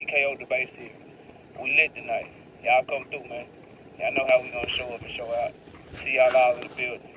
KO debate series. We lit tonight. Y'all come through, man. Y'all know how we gonna show up and show out. See y'all all in the building.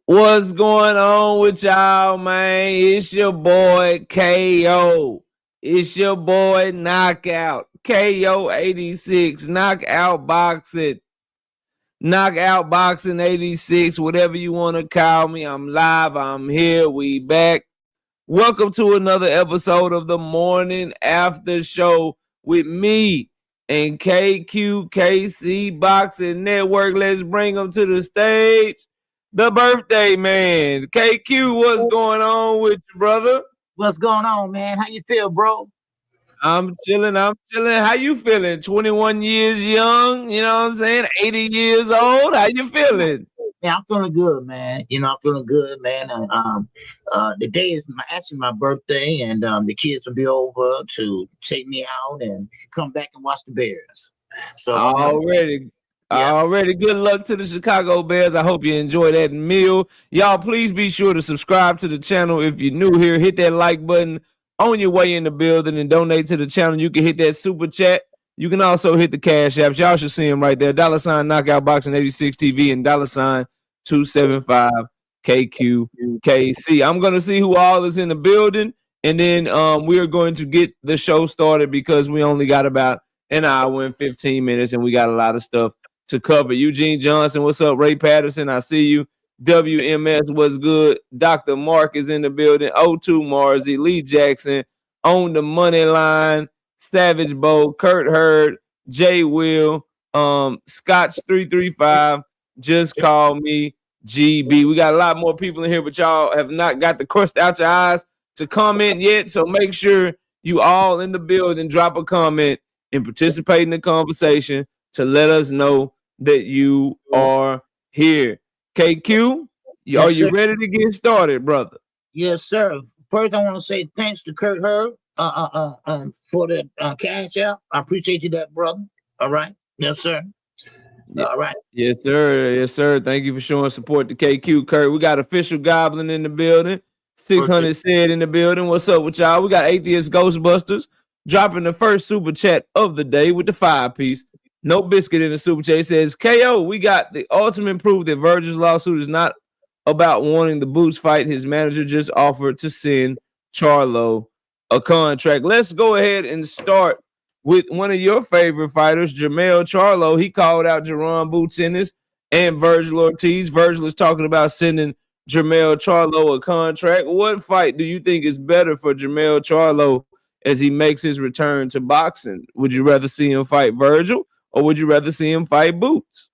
What's going on with y'all, man? It's your boy KO. It's your boy Knockout. KO 86. Knockout Boxing. Knockout Boxing 86. Whatever you want to call me. I'm live. I'm here. We back. Welcome to another episode of the Morning After Show with me and KQKC Boxing Network. Let's bring them to the stage. The birthday man. KQ, what's going on with you, brother? What's going on, man? How you feel, bro? I'm chilling. How you feeling? 21 years young, you know what I'm saying? 80 years old. How you feeling? Yeah, I'm feeling good, man. I'm feeling good, man. And the day is actually my birthday, and the kids will be over to take me out and come back and watch the Bears. So Already, good luck to the Chicago Bears. I hope you enjoy that meal. Y'all, please be sure to subscribe to the channel if you're new here. Hit that like button on your way in the building and donate to the channel. You can hit that super chat. You can also hit the cash apps. Y'all should see them right there. $ Knockout Boxing 86 TV and $ 275 KQKC. I'm going to see who all is in the building, and then we are going to get the show started because we only got about an hour and 15 minutes, and we got a lot of stuff to cover. Eugene Johnson, what's up? Ray Patterson, I see you. WMS, what's good? Dr. Mark is in the building. O2 Marzi, Lee Jackson, on the money line, Savage Bo, Kurt Hurd, Jay Will, Scotch 335, just call me GB. We got a lot more people in here, but y'all have not got the crust out your eyes to comment yet, so make sure you all in the building drop a comment and participate in the conversation to let us know that you are here. KQ, are you ready to get started, brother? Yes, sir. First, I want to say thanks to Kurt Hurd for the cash out. I appreciate you, that brother. All right. Yes, sir. All right. Yes, sir. Yes, sir. Thank you for showing support to KQ, Kurt. We got Official Goblin in the building. 600 said in the building. What's up with y'all? We got Atheist Ghostbusters dropping the first super chat of the day with the 5-piece. No biscuit in the super chat. It says, KO, we got the ultimate proof that Vergil's lawsuit is not about wanting the Boots fight. His manager just offered to send Charlo a contract. Let's go ahead and start with one of your favorite fighters, Jermall Charlo. He called out Jaron Boots Ennis and Vergil Ortiz. Vergil is talking about sending Jermall Charlo a contract. What fight do you think is better for Jermall Charlo as he makes his return to boxing? Would you rather see him fight Vergil or would you rather see him fight Boots?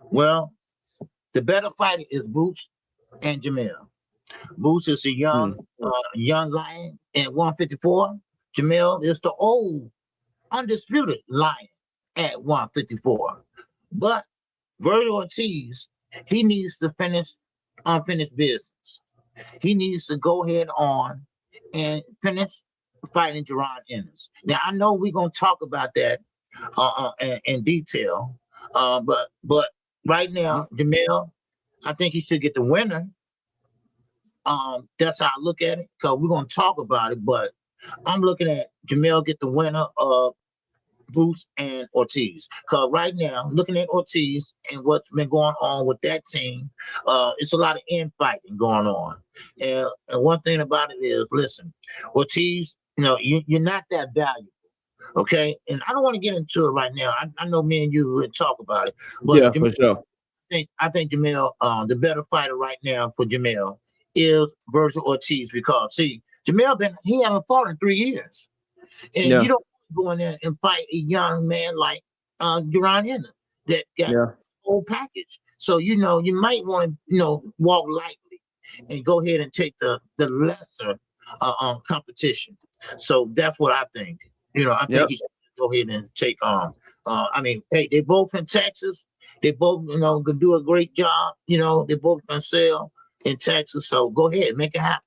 Well, the better fighter is Boots and Jermall. Boots is a young lion at 154. Jermall is the old, undisputed lion at 154. But Vergil Ortiz, he needs to finish unfinished business. He needs to go ahead on and finish fighting Jaron Ennis. Now, I know we're going to talk about that in detail, but right now, Jermall, I think he should get the winner. That's how I look at it, because we're going to talk about it, but I'm looking at Jermall get the winner of Boots and Ortiz. Because right now, looking at Ortiz and what's been going on with that team, it's a lot of infighting going on. And one thing about it is, listen, Ortiz, you're not that valuable, okay? And I don't want to get into it right now. I know me and you would talk about it. But Yeah, Jermall, for sure. I think Jermall, the better fighter right now for Jermall is Vergil Ortiz, because, see, Jermall he hasn't fought in 3 years. And you don't go in there and fight a young man like Jaron Ennis that got the whole package. So, you might want to, walk lightly and go ahead and take the lesser competition. So that's what I think. I think you should go ahead and take hey, they both in Texas. They both, can do a great job. They both can sell in Texas. So go ahead, make it happen.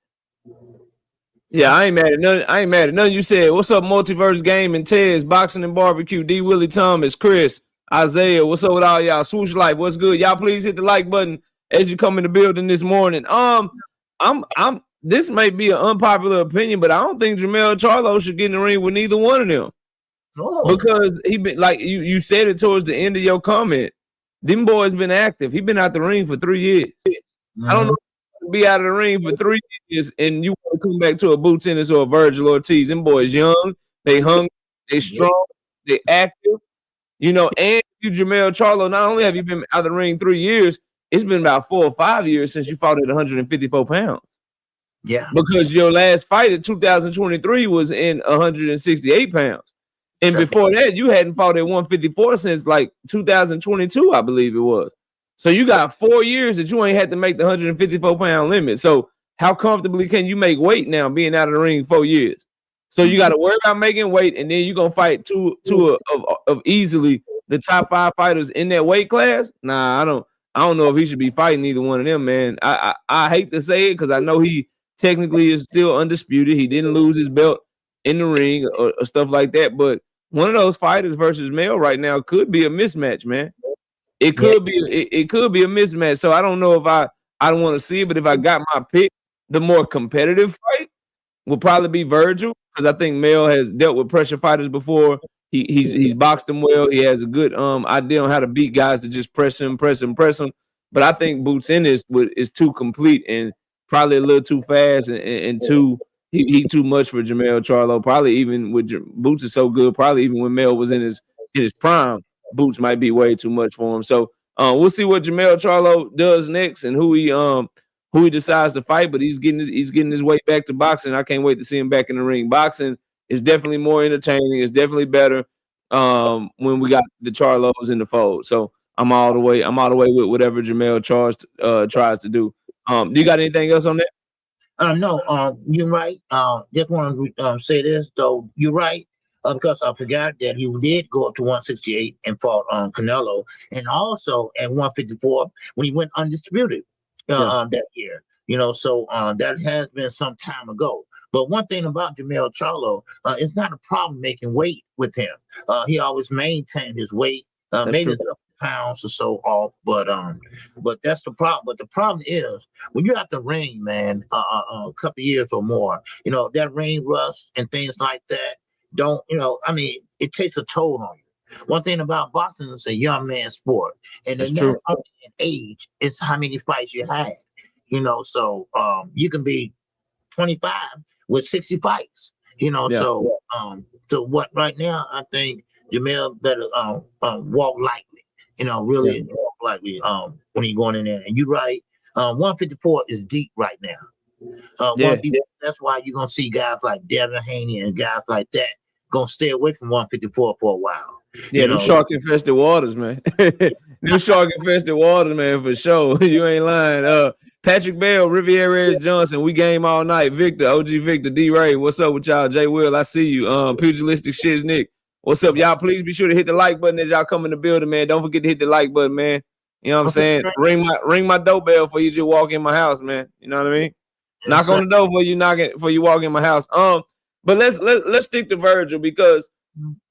Yeah, I ain't mad at none. You said, what's up, Multiverse Game and Tez, Boxing and Barbecue, D. Willie Thomas, Chris, Isaiah, what's up with all y'all? Swoosh Life, what's good? Y'all please hit the like button as you come in the building this morning. This may be an unpopular opinion, but I don't think Jermall Charlo should get in the ring with neither one of them. Oh. Because he been, like you said it towards the end of your comment, them boys been active. He been out the ring for 3 years. Mm-hmm. I don't know. Be out of the ring for 3 years and you want to come back to a Boots Ennis or a Vergil Ortiz. Them boys young, they hungry, they strong, they active, and you Jermall Charlo, not only have you been out of the ring 3 years, it's been about 4 or 5 years since you fought at 154 pounds. Yeah. Because your last fight in 2023 was in 168 pounds. And before that, you hadn't fought at 154 since like 2022, I believe it was. So you got 4 years that you ain't had to make the 154-pound limit. So how comfortably can you make weight now being out of the ring 4 years? So you got to worry about making weight, and then you're going to fight two of easily the top 5 fighters in that weight class? Nah, I don't know if he should be fighting either one of them, man. I hate to say it because I know he technically is still undisputed. He didn't lose his belt in the ring or stuff like that. But one of those fighters versus Mel right now could be a mismatch, man. It could be a mismatch. So I don't know if I don't want to see it, but if I got my pick, the more competitive fight will probably be Vergil, because I think Mel has dealt with pressure fighters before. He's boxed them well. He has a good idea on how to beat guys to just press him. But I think Boots Ennis is too complete and probably a little too fast and too he too much for Jermall Charlo. Probably even with Boots is so good. Probably even when Mel was in his prime, Boots might be way too much for him. So we'll see what Jermall Charlo does next and who he decides to fight. But he's getting his way back to boxing. I can't wait to see him back in the ring. Boxing is definitely more entertaining. It's definitely better when we got the Charlos in the fold. So I'm all the way with whatever Jermall tries to do. Do you got anything else on that? No, you're right. Just want to say this though. You're right. Because I forgot that he did go up to 168 and fought Canelo, and also at 154 when he went undisputed that year. So that has been some time ago. But one thing about Jermall Charlo, it's not a problem making weight with him. He always maintained his weight, maybe a couple pounds or so off, but that's the problem. But the problem is when you're at the ring, man, a couple years or more, that ring rust and things like that. It takes a toll on you. One thing about boxing is a young man's sport, and it's not only in age, it's how many fights you had. So you can be 25 with 60 fights. So what right now I think Jermall better walk lightly. Really walk lightly when he's going in there. And you're right, 154 is deep right now. That's why you're gonna see guys like Devin Haney and guys like that gonna stay away from 154 for a while. Yeah, them shark infested waters, man. Them shark infested waters, man, for sure. You ain't lying. Patrick Bell, Riviera Johnson, we game all night. Victor, OG Victor, D Ray, what's up with y'all? Jay Will, I see you. Pugilistic Shiz Nick, what's up, y'all? Please be sure to hit the like button as y'all come in the building, man. Don't forget to hit the like button, man. You know what I'm saying? Ring my doorbell for you just walk in my house, man. You know what I mean? Knock on the door for you walk in my house. But let's stick to Vergil because,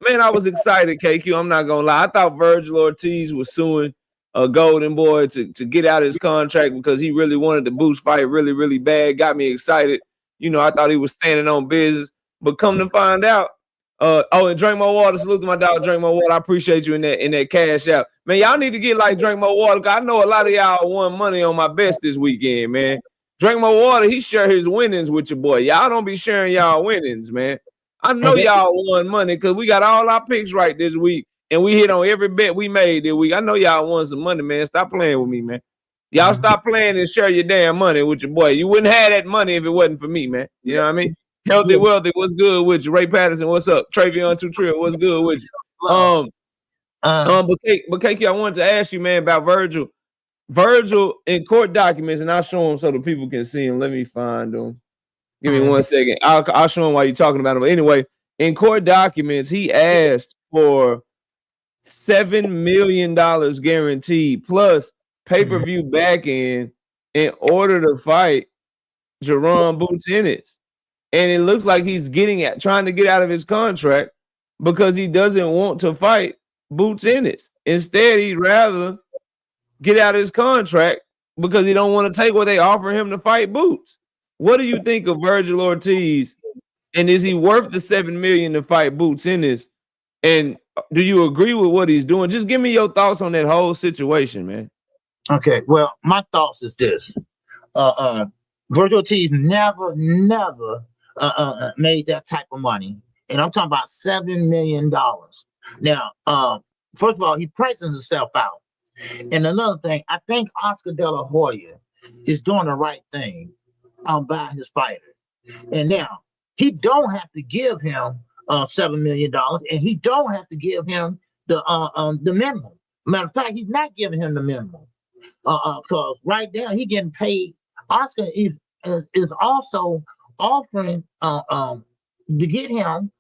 man, I was excited, KQ. I'm not gonna lie. I thought Vergil Ortiz was suing Golden Boy to get out of his contract because he really wanted the Boots fight really, really bad. Got me excited. You know, I thought he was standing on business. But come to find out, and drink more water. Salute to my dog, drink more water. I appreciate you in that cash out. Man, y'all need to get like drink more water. I know a lot of y'all won money on my best this weekend, man. Drink more water. He share his winnings with your boy. Y'all don't be sharing y'all winnings, man. I know y'all won money because we got all our picks right this week. And we hit on every bet we made this week. I know y'all won some money, man. Stop playing with me, man. Y'all stop playing and share your damn money with your boy. You wouldn't have that money if it wasn't for me, man. You know what I mean? Healthy, wealthy, what's good with you? Ray Patterson, what's up? Travion Tutrill, what's good with you? But KQ, I wanted to ask you, man, about Vergil. Vergil in court documents, and I'll show them so the people can see them. Let me find them. Give me 1 second. I'll show them while you're talking about them. But anyway, in court documents, he asked for $7 million guaranteed plus pay-per-view back end in order to fight Jaron Boots Ennis. And it looks like he's trying to get out of his contract because he doesn't want to fight Boots Ennis. Instead, he'd rather get out of his contract because he don't want to take what they offer him to fight Boots. What do you think of Vergil Ortiz? And is he worth the $7 million to fight Boots Ennis? And do you agree with what he's doing? Just give me your thoughts on that whole situation, man. Okay, well, my thoughts is this. Vergil Ortiz never made that type of money. And I'm talking about $7 million. Now, first of all, he prices himself out. And another thing, I think Oscar De La Hoya is doing the right thing by his fighter. And now, he don't have to give him $7 million, and he don't have to give him the minimum. Matter of fact, he's not giving him the minimum. Because right now, he getting paid. Oscar is also offering to get him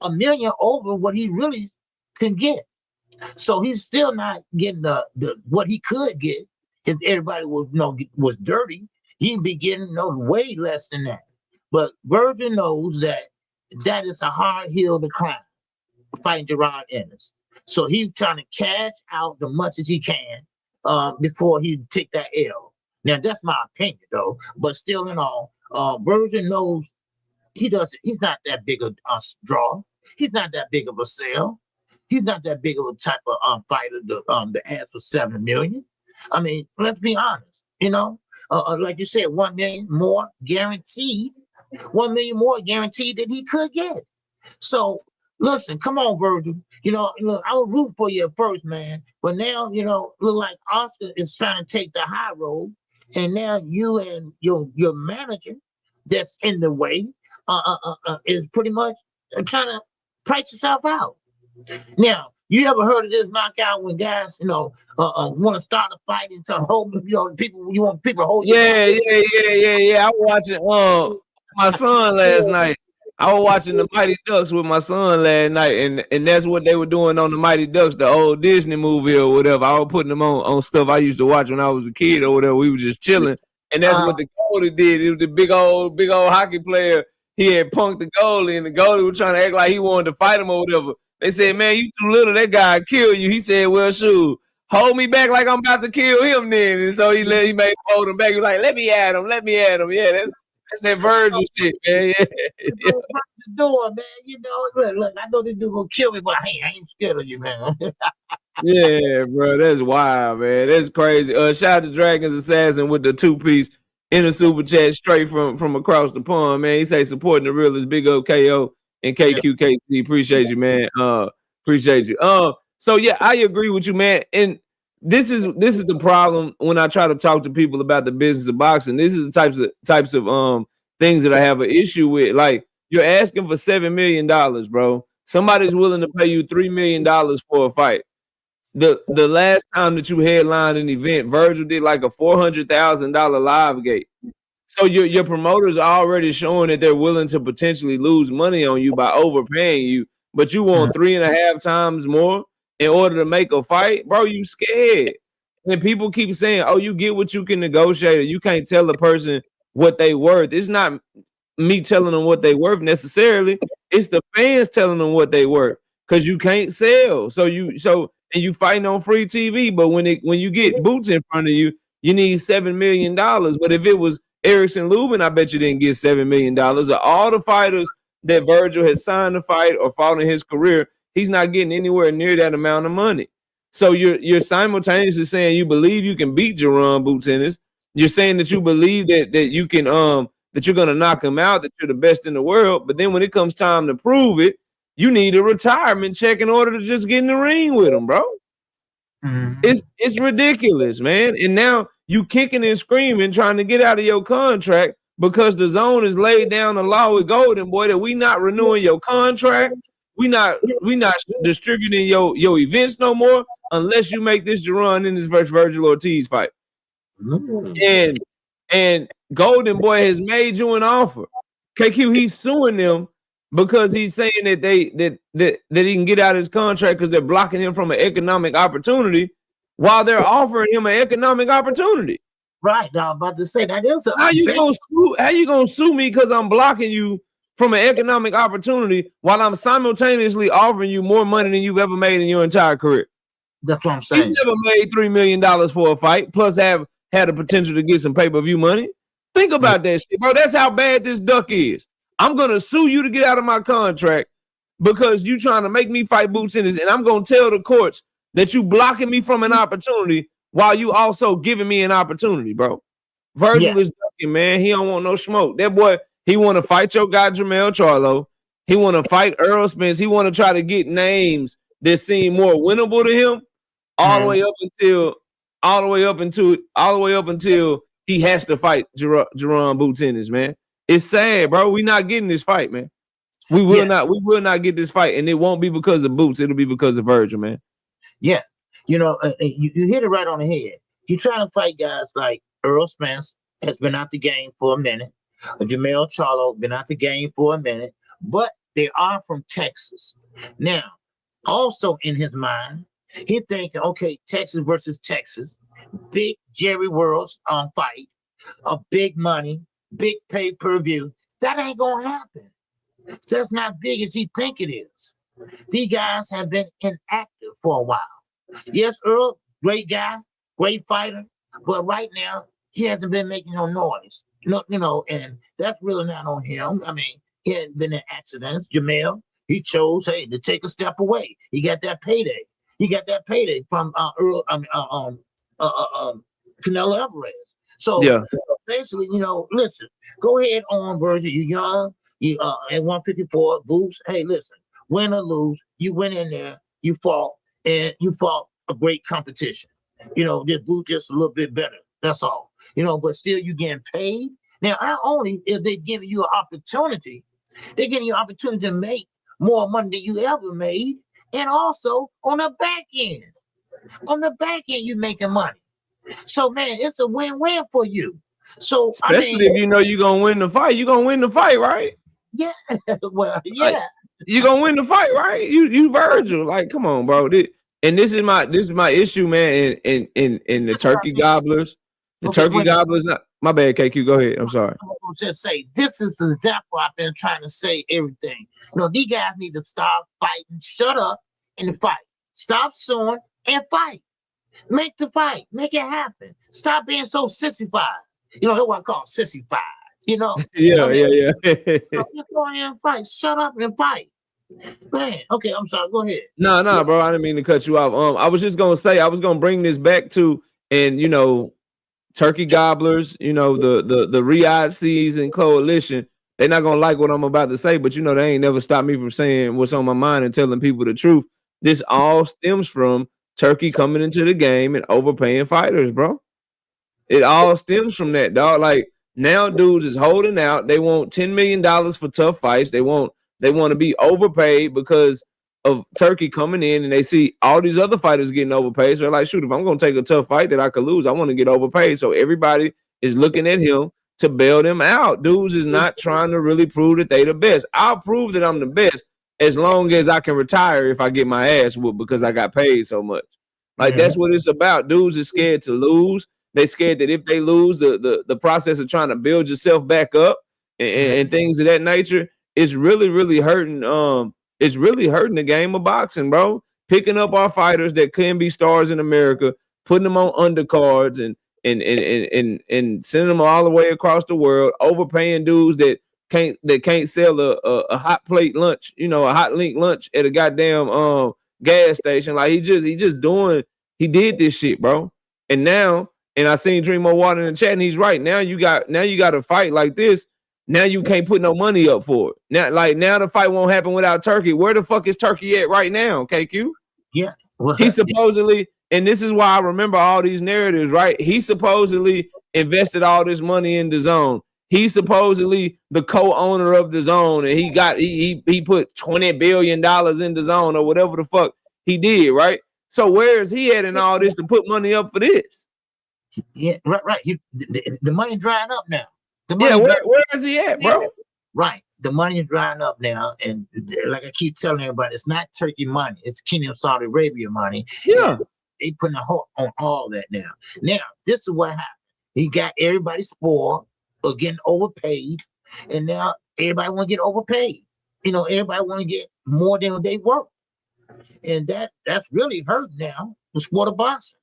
$1 million over what he really can get. So he's still not getting the what he could get if everybody was dirty. He'd be getting way less than that. But Vergil knows that is a hard hill to climb, fighting Jaron Ennis. So he's trying to cash out the much as he can before he take that L. Now that's my opinion though. But still in all, Vergil knows he's not that big a draw. He's not that big of a sell. He's not that big of a type of fighter to ask for $7 million. I mean, let's be honest. Like you said, $1 million more guaranteed. $1 million more guaranteed that he could get. So listen, come on, Vergil. Look, I was rooting for you at first, man. But now, look like Oscar is trying to take the high road, and now you and your manager that's in the way is pretty much trying to price yourself out. Now, you ever heard of this knockout when guys, want to start a fight into hold, people, you want people to hold you? Yeah. I was watching my son last night. I was watching the Mighty Ducks with my son last night, and that's what they were doing on the Mighty Ducks, the old Disney movie or whatever. I was putting them on stuff I used to watch when I was a kid or whatever. We were just chilling, and that's what the goalie did. It was the big old hockey player. He had punked the goalie, and the goalie was trying to act like he wanted to fight him or whatever. They said, "Man, you too little. That guy kill you." He said, "Well, shoot, hold me back like I'm about to kill him then." And so he made him hold him back. He was like, "Let me at him. Yeah, that's that Vergil shit, man." Yeah. The door, man. Look, I know this dude gonna kill me, but hey, I ain't scared of you, man. Yeah, bro, that's wild, man. That's crazy. Shout out to Dragons Assassin with the 2-piece in the super chat straight from across the pond, man. He say supporting the realest. Big up KO and KQKC. Appreciate you, man. Appreciate you. So yeah, I agree with you, man. And this is the problem when I try to talk to people about the business of boxing. This is the types of things that I have an issue with. Like, you're asking for $7 million, bro. Somebody's willing to pay you $3 million for a fight. The last time that you headlined an event, Vergil did like a $400,000 live gate. So your promoters are already showing that they're willing to potentially lose money on you by overpaying you, but you want 3.5 times more in order to make a fight, bro. You scared. And people keep saying, "Oh, you get what you can negotiate. You can't tell a person what they worth." It's not me telling them what they worth necessarily. It's the fans telling them what they worth, because you can't sell. And you fighting on free TV, but when you get boots in front of you, you need $7 million. But if it was Erickson Lubin, I bet you didn't get $7 million. Of all the fighters that Vergil has signed to fight or fought in his career, he's not getting anywhere near that amount of money. So you're simultaneously saying you believe you can beat Jaron Boots Ennis. You're saying that you believe that you can that you're gonna knock him out, that you're the best in the world. But then when it comes time to prove it, you need a retirement check in order to just get in the ring with him, bro. Mm-hmm. It's ridiculous, man. And now you kicking and screaming, trying to get out of your contract because the zone has laid down the law with Golden Boy that we not renewing your contract. We not distributing your events no more unless you make this Jaron Ennis versus Vergil Ortiz fight. Mm-hmm. And Golden Boy has made you an offer. KQ, he's suing them because he's saying that that he can get out of his contract because they're blocking him from an economic opportunity while they're offering him an economic opportunity. Right. Now I'm about to say that is how you gonna sue me because I'm blocking you from an economic opportunity while I'm simultaneously offering you more money than you've ever made in your entire career? That's what I'm saying. He's never made $3 million for a fight, plus have had the potential to get some pay-per-view money. Think about that shit, bro. That's how bad this duck is. I'm gonna sue you to get out of my contract because you trying to make me fight Boots Ennis, and I'm gonna tell the courts that you blocking me from an opportunity while you also giving me an opportunity, bro. Vergil is ducking, man. He don't want no smoke. That boy, he want to fight your guy Jermall Charlo. He want to fight Earl Spence. He want to try to get names that seem more winnable to him, all the way up until he has to fight Jaron Boots Ennis, man. It's sad, bro. We not getting this fight, man. We will not get this fight, and it won't be because of Boots. It'll be because of Vergil, man. Yeah, you hit it right on the head. You're trying to fight guys like Earl Spence has been out the game for a minute. Jermall Charlo been out the game for a minute, but they are from Texas. Now, also in his mind, he's thinking, okay, Texas versus Texas, big Jerry Worlds fight, a big money, big pay-per-view. That ain't gonna happen. That's not big as he think it is. These guys have been inactive for a while. Yes, Earl, great guy, great fighter, but right now he hasn't been making no noise. And that's really not on him. I mean, he hadn't been in accidents. Jermall, he chose, to take a step away. He got that payday. He got that payday from Earl, Canelo Alvarez. So basically, listen, go ahead on, Vergil. You're young. You at 154, Boots. Hey, listen, win or lose, you went in there, you fought, and you fought a great competition. This Boots just a little bit better. That's all. But still you getting paid. Now, not only is they giving you an opportunity, they're giving you an opportunity to make more money than you ever made, and also on the back end. On the back end, you making money. So, man, it's a win-win for you. So, especially if you know you're gonna win the fight, you're gonna win the fight, right? Yeah. Well, yeah. Like, you're gonna win the fight, right? You Vergil. Like, come on, bro. This is my issue, man. In the turkey gobblers. The turkey gobblers. My bad, KQ. Go ahead. I'm sorry. I'm gonna just say this is the example I've been trying to say everything. These guys need to stop fighting, shut up, and fight. Stop suing and fight. Make the fight. Make it happen. Stop being so sissified. That's what I call sissified. Yeah. Just go in and fight. Shut up and fight. Man, okay, I'm sorry. Go ahead. No, bro. I didn't mean to cut you off. I was just gonna say I was gonna bring this back to, and turkey gobblers, the Riyadh Season Coalition. They're not gonna like what I'm about to say, but they ain't never stopped me from saying what's on my mind and telling people the truth. This all stems from Turkey coming into the game and overpaying fighters, bro. It all stems from that, dog. Like now, dudes is holding out. They want $10 million for tough fights. They want to be overpaid because of Turkey coming in, and they see all these other fighters getting overpaid. So they're like, shoot, if I'm gonna take a tough fight that I could lose, I want to get overpaid. So everybody is looking at him to bail them out. Dudes is not trying to really prove that they the best. I'll prove that I'm the best as long as I can retire if I get my ass whooped because I got paid so much. Like that's what it's about. Dudes is scared to lose. They scared that if they lose, the process of trying to build yourself back up and things of that nature is really, really hurting. It's really hurting the game of boxing, bro. Picking up our fighters that can be stars in America, putting them on undercards and sending them all the way across the world, overpaying dudes that can't sell a hot plate lunch, a hot link lunch at a goddamn gas station. Like he did this shit, bro. And now, and I seen Dreamo Water in the chat, and he's right. Now you got a fight like this. Now you can't put no money up for it. Now the fight won't happen without Turkey. Where the fuck is Turkey at right now, KQ? Yeah. Well, he supposedly, and this is why I remember all these narratives, right? He supposedly invested all this money in DAZN. He's supposedly the co-owner of DAZN, and he put $20 billion in DAZN or whatever the fuck he did, right? So where is he at in all this to put money up for this? Yeah, right. The money drying up now. Where is he at, bro? Right. The money is drying up now. And like I keep telling everybody, it's not Turkey money. It's Kingdom Saudi Arabia money. Yeah. And they putting a hold on all that now. Now, this is what happened. He got everybody spoiled or getting overpaid. And now everybody want to get overpaid. Everybody want to get more than they worth. And that's really hurting now, the sport of boxing.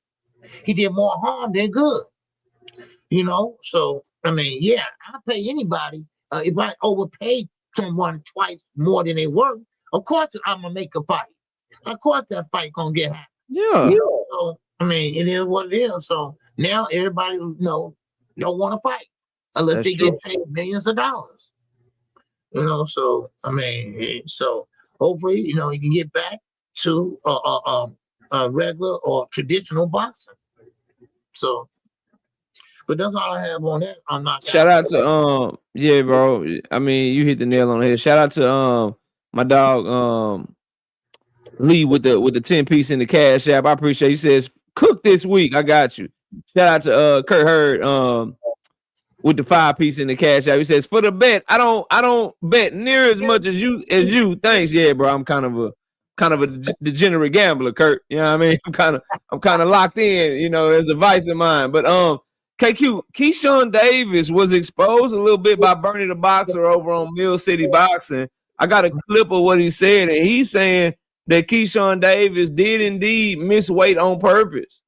He did more harm than good. So I mean, yeah, I'll pay anybody. If I overpay someone twice more than they worth, of course I'm gonna make a fight. Of course that fight gonna get happened. Yeah. So I mean, it is what it is. So now everybody don't want to fight unless they get paid millions of dollars. So I mean, so hopefully, you can get back to regular or traditional boxing. So. But that's all I have on that. I'm not. Shout out to yeah, bro. I mean, you hit the nail on the head. Shout out to my dog Lee with the 10-piece in the Cash App. I appreciate. He says cook this week. I got you. Shout out to Kurt Hurd with the 5-piece in the Cash App. He says for the bet, I don't bet near as much as you. Thanks, yeah, bro. I'm kind of a degenerate gambler, Kurt. You know what I mean? I'm kind of locked in. There's a vice in mine, but KQ, Keyshawn Davis was exposed a little bit by Bernie the Boxer over on Mill City Boxing. I got a clip of what he said, and he's saying that Keyshawn Davis did indeed miss weight on purpose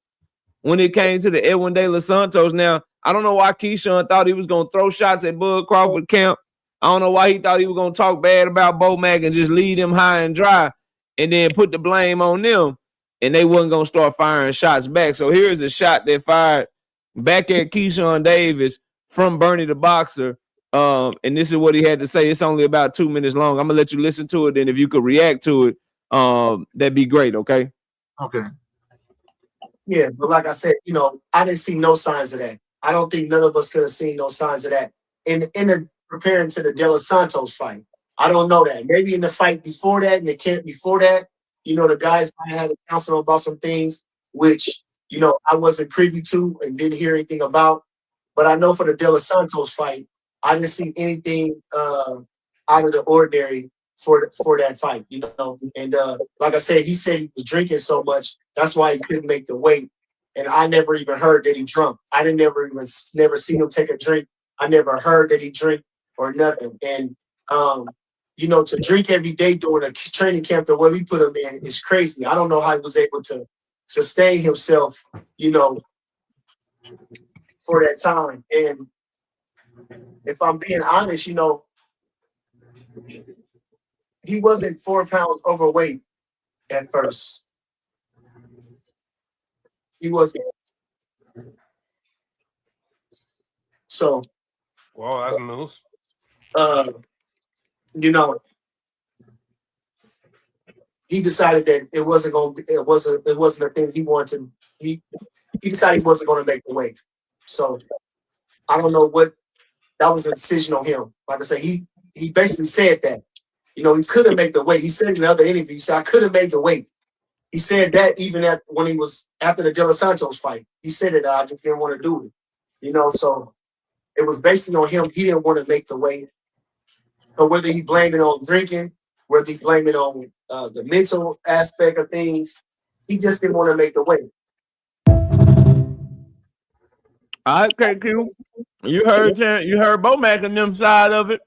when it came to the Edwin De Los Santos. Now, I don't know why Keyshawn thought he was going to throw shots at Bud Crawford camp. I don't know why he thought he was going to talk bad about Bo Mack and just leave them high and dry and then put the blame on them, and they wasn't going to start firing shots back. So here's a shot that fired back at Keyshawn Davis from Bernie the Boxer. And this is what he had to say. It's only about 2 minutes long. I'm gonna let you listen to it, and if you could react to it, that'd be great, okay? Okay. Yeah, but like I said, I didn't see no signs of that. I don't think none of us could have seen no signs of that. In the preparing to the De Los Santos fight. I don't know that. Maybe in the fight before that, in the camp before that, the guys might have had to counsel about some things which I wasn't privy to and didn't hear anything about. But I know for the De Los Santos fight, I didn't see anything out of the ordinary for that fight, And like I said, he said he was drinking so much, that's why he couldn't make the weight. And I never even heard that he drunk. I never seen him take a drink. I never heard that he drank or nothing. And to drink every day during a training camp the way we put him in is crazy. I don't know how he was able to sustain himself, for that time. And if I'm being honest, he wasn't 4 pounds overweight at first. He wasn't. So, well, that's news. he decided that it wasn't a thing he wanted to. He decided he wasn't going to make the weight. So I don't know what that was a decision on him. Like I said, he basically said that. He couldn't make the weight. He said in other interviews, he said, I couldn't make the weight. He said that even when he was after the De Los Santos fight. He said it, I just didn't want to do it. So it was based on him. He didn't want to make the weight. But whether he blamed it on drinking, whether he blamed it on the mental aspect of things, he just didn't want to make the weight. All right, KQ. You heard Bomac and them side of it.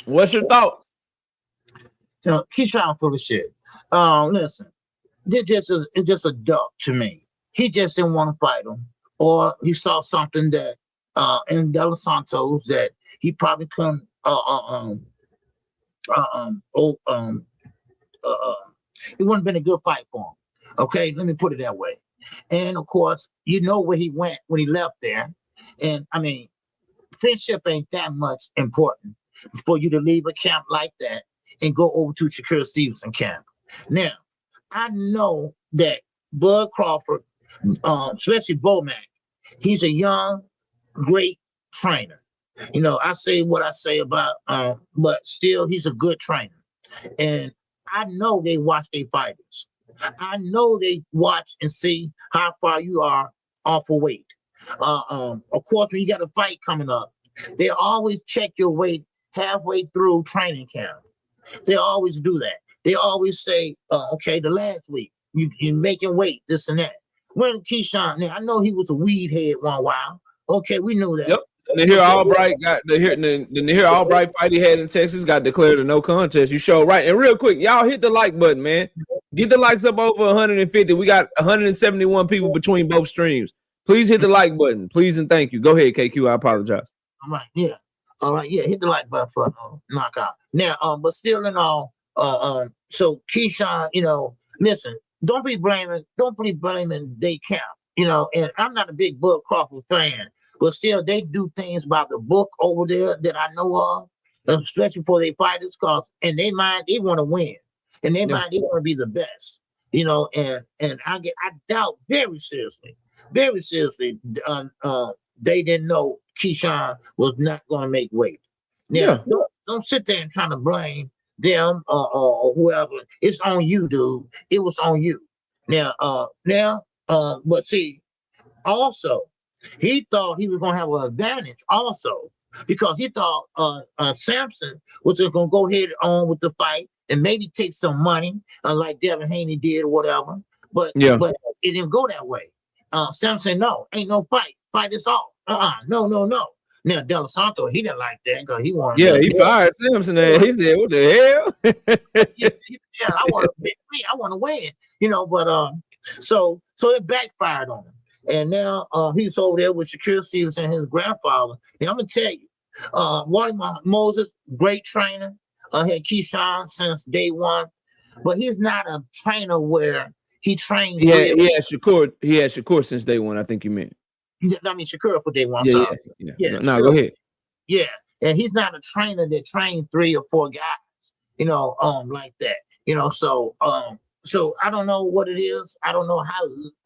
What's your thought? Keyshawn full of shit. Listen, it's just a duck to me. He just didn't want to fight him, or he saw something that in De Los Santos that he probably couldn't. It wouldn't have been a good fight for him. Okay, let me put it that way. And of course, where he went when he left there. And I mean, friendship ain't that much important for you to leave a camp like that and go over to Shakur Stevenson camp. Now, I know that Bud Crawford, especially Bomac, he's a young, great trainer. I say what I say about, but still, he's a good trainer. And I know they watch their fighters. I know they watch and see how far you are off of weight. Of course, when you got a fight coming up, they always check your weight halfway through training camp. They always do that. They always say, okay, the last week, you're making weight, this and that. When Keyshawn, now I know he was a weed head one while. Okay, we knew that. Yep. And the Nahir Albright fight he had in Texas got declared a no contest. You show right. And real quick, y'all hit the like button, man. Get the likes up over 150. We got 171 people between both streams. Please hit the like button. Please and thank you. Go ahead, KQ. I apologize. All right, yeah. All right, yeah. Hit the like button for knockout. Now, but still in all, so Keyshawn, listen, don't be blaming they camp, and I'm not a big Bud Crawford fan, but still they do things by the book over there that I know of, especially for their fighters, in their mind they want to win. In their mind they want to be the best, and I doubt very seriously, they didn't know Keyshawn was not going to make weight. Now, don't sit there and try to blame them or whoever. It's on you, dude. It was on you. Now, but see, also, he thought he was going to have an advantage also because he thought Sampson was going to go ahead on with the fight and maybe take some money like Devin Haney did or whatever. But it didn't go that way. Sampson, no, ain't no fight. Fight is off. No. Now, De Los Santos, he didn't like that because he wanted. Yeah, he fired Sampson. He said, "What the hell?" yeah, I want to win. But so it backfired on him, and now he's over there with Shakur Stevenson and his grandfather. And I'm gonna tell you, Wally Moses, great trainer, had Keyshawn since day one, but he's not a trainer where he trained. He had Shakur. He had Shakur since day one. I think you meant. I mean, Shakur for day one. Yeah. No, go ahead. Yeah, and he's not a trainer that trained 3 or 4 guys, like that. So I don't know what it is. I don't know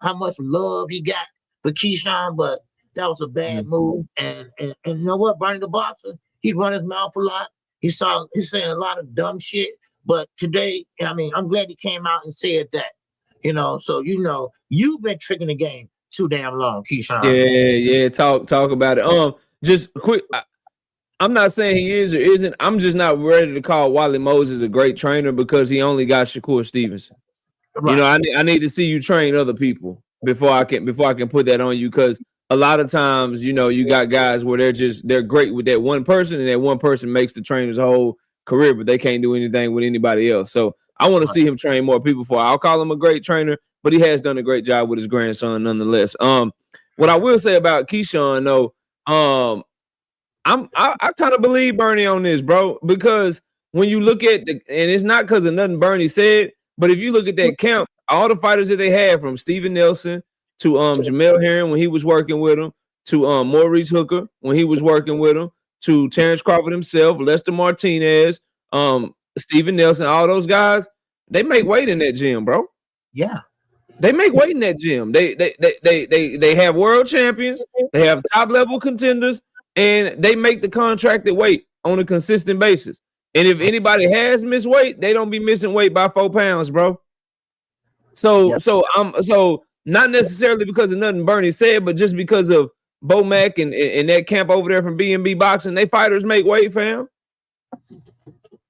how much love he got for Keyshawn, but that was a bad move. And you know what, Bernie the Boxer, he run his mouth a lot. He's saying a lot of dumb shit. But today, I mean, I'm glad he came out and said that. So you've been tricking the game too damn long, Keyshawn. Yeah. Talk about it. Just quick. I'm not saying he is or isn't. I'm just not ready to call Wally Moses a great trainer because he only got Shakur Stevenson. Right. I need to see you train other people before I can put that on you because a lot of times, you got guys where they're great with that one person and that one person makes the trainer's whole career, but they can't do anything with anybody else. So I want to see him train more people for. I'll call him a great trainer, but he has done a great job with his grandson nonetheless. What I will say about Keyshawn though, I kind of believe Bernie on this, bro, because when you look at and it's not because of nothing Bernie said, but if you look at that camp, all the fighters that they had from Steven Nelson to Jamel Herring when he was working with him, to Maurice Hooker when he was working with him, to Terrence Crawford himself, Lester Martinez, Steven Nelson, all those guys, They make weight in that gym, bro. Yeah. They make weight in that gym. They have world champions. They have top level contenders, and they make the contracted weight on a consistent basis. And if anybody has missed weight, they don't be missing weight by 4 pounds, bro. So not necessarily because of nothing Bernie said, but just because of Bo Mac and that camp over there from B&B Boxing, they fighters make weight, fam.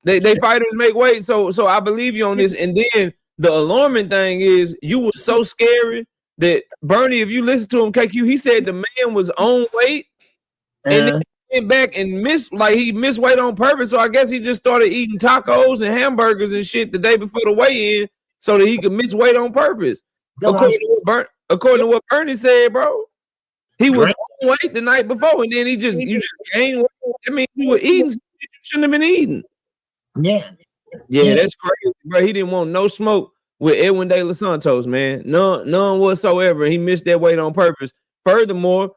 They fighters make weight. So I believe you on this. And then the alarming thing is you were so scary that Bernie, if you listen to him, KQ, he said the man was on weight and then he went back and missed weight on purpose. So I guess he just started eating tacos and hamburgers and shit the day before the weigh-in so that he could miss weight on purpose. According to what Bernie said, bro. He was on weight the night before, and then you just gained weight. I mean, you were eating something you shouldn't have been eating. Yeah, that's crazy, bro. He didn't want no smoke with Edwin De Los Santos, man. None whatsoever. He missed that weight on purpose. Furthermore,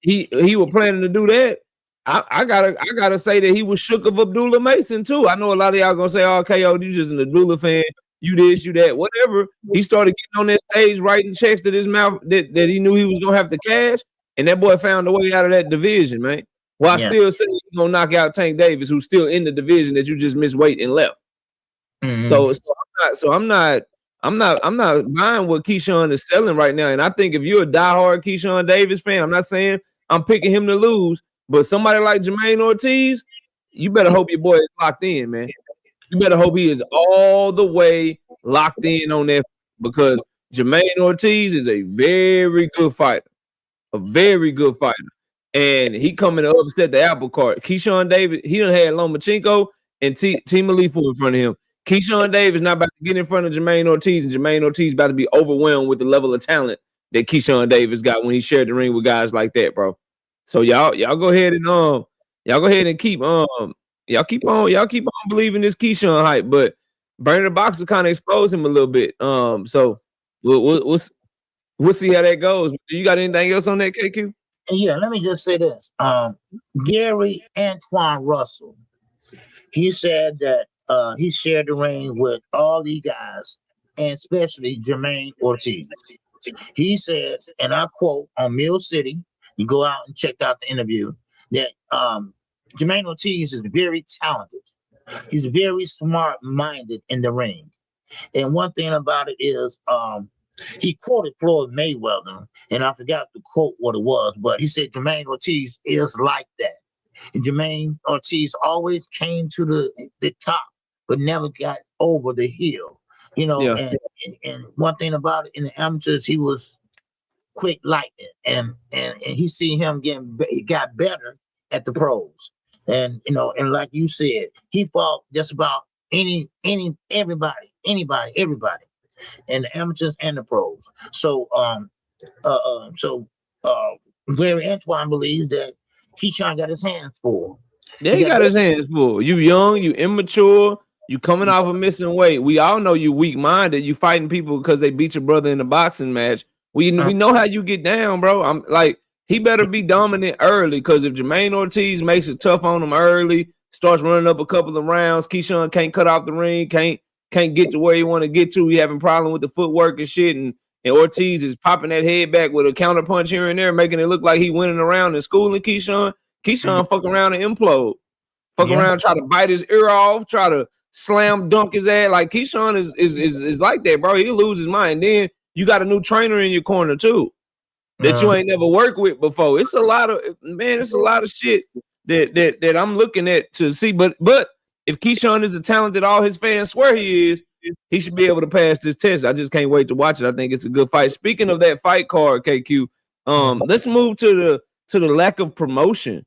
he was planning to do that. I gotta say that he was shook of Abdullah Mason too. I know a lot of y'all gonna say, "Oh, KO, you just an Abdullah fan. You this, you that, whatever." He started getting on that stage writing checks to his mouth that he knew he was gonna have to cash, and that boy found a way out of that division, man. While still saying he's gonna knock out Tank Davis, who's still in the division that you just missed weight and left. So I'm not buying what Keyshawn is selling right now. And I think if you're a diehard Keyshawn Davis fan, I'm not saying I'm picking him to lose, but somebody like Jermaine Ortiz, you better hope your boy is locked in, man. You better hope he is all the way locked in on that, because Jermaine Ortiz is a very good fighter. A very good fighter. And he coming to upset the apple cart. Keyshawn Davis, he done had Lomachenko and Timalifu in front of him. Keyshawn Davis not about to get in front of Jermaine Ortiz, and Jermaine Ortiz about to be overwhelmed with the level of talent that Keyshawn Davis got when he shared the ring with guys like that, bro. So y'all go ahead and keep on believing this Keyshawn hype, but Bernie the Boxer kind of exposed him a little bit. So we'll see how that goes. Do you got anything else on that, KQ? Yeah, let me just say this. Gary Antoine Russell, he said that he shared the ring with all these guys, and especially Jermaine Ortiz. He said, and I quote on Mill City, you go out and check out the interview, that Jermaine Ortiz is very talented. He's very smart-minded in the ring. And one thing about it is, he quoted Floyd Mayweather, and I forgot to quote what it was, but he said Jermaine Ortiz is like that. And Jermaine Ortiz always came to the top, but never got over the hill. You know, and one thing about it, in the amateurs, he was quick lightning, and he see him he got better at the pros. And you know, and like you said, he fought just about everybody, and the amateurs and the pros. So Gary Antoine believes that Keyshawn got his hands full. Yeah, he got his hands full. You young, you immature, you coming off of missing weight. We all know you weak-minded. You fighting people because they beat your brother in a boxing match. We know how you get down, bro. I'm like, he better be dominant early, because if Jermaine Ortiz makes it tough on him early, starts running up a couple of rounds, Keyshawn can't cut off the ring, can't get to where you want to get to. He having problem with the footwork and shit, and Ortiz is popping that head back with a counter punch here and there, making it look like he winning around and schooling Keyshawn. Keyshawn fuck around and implode. Fuck around, try to bite his ear off, try to slam dunk his ass. Like, Keyshawn is like that, bro. He'll lose his mind. Then you got a new trainer in your corner too that you ain't never worked with before. It's a lot of shit that I'm looking at to see. But if Keyshawn is the talent that all his fans swear he is, he should be able to pass this test. I just can't wait to watch it. I think it's a good fight. Speaking of that fight card, KQ, let's move to the lack of promotion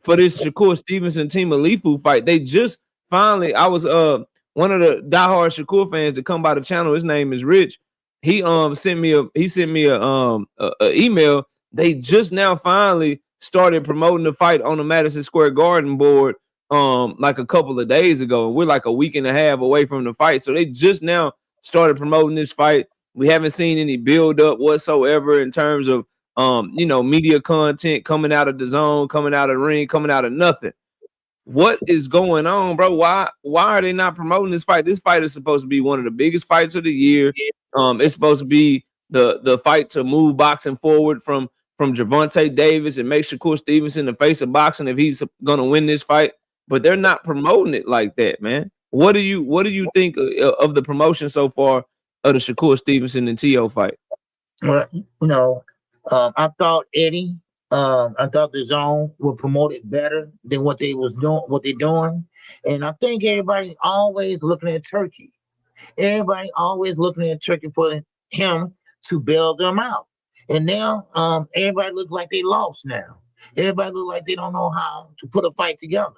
for this Shakur Stevenson Timalifu fight. They just finally, I was one of the diehard Shakur fans that come by the channel. His name is Rich. He sent me a email. They just now finally started promoting the fight on the Madison Square Garden board like a couple of days ago, and we're like a week and a half away from the fight. So they just now started promoting this fight. We haven't seen any build up whatsoever in terms of media content coming out of the zone, coming out of the ring, coming out of nothing. what is going on, bro? Why are they not promoting this fight? This fight is supposed to be one of the biggest fights of the year. It's supposed to be the fight to move boxing forward from Gervonta Davis and make Shakur Stevenson the face of boxing if he's gonna win this fight. But they're not promoting it like that, man. What do you think of the promotion so far of the Shakur Stevenson and T.O. fight? Well, I thought Eddie, I thought the zone would promote it better than what they're doing. And I think everybody always looking at Turkey. Everybody always looking at Turkey for him to bail them out. And now everybody look like they lost now. Everybody look like they don't know how to put a fight together.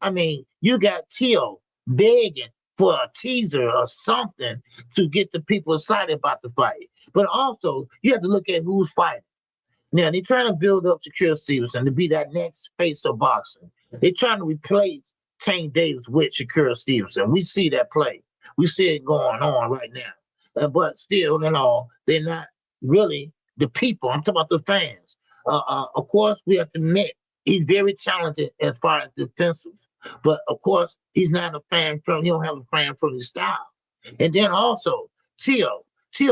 I mean, you got T.O. begging for a teaser or something to get the people excited about the fight. But also, you have to look at who's fighting. Now, they're trying to build up Shakur Stevenson to be that next face of boxing. They're trying to replace Tank Davis with Shakur Stevenson. We see that play. We see it going on right now. But still, they're not really the people. I'm talking about the fans. Of course, we have to admit, he's very talented as far as defensive. But, of course, he's not a fan-friendly. He don't have a fan-friendly style. And then also, T.O.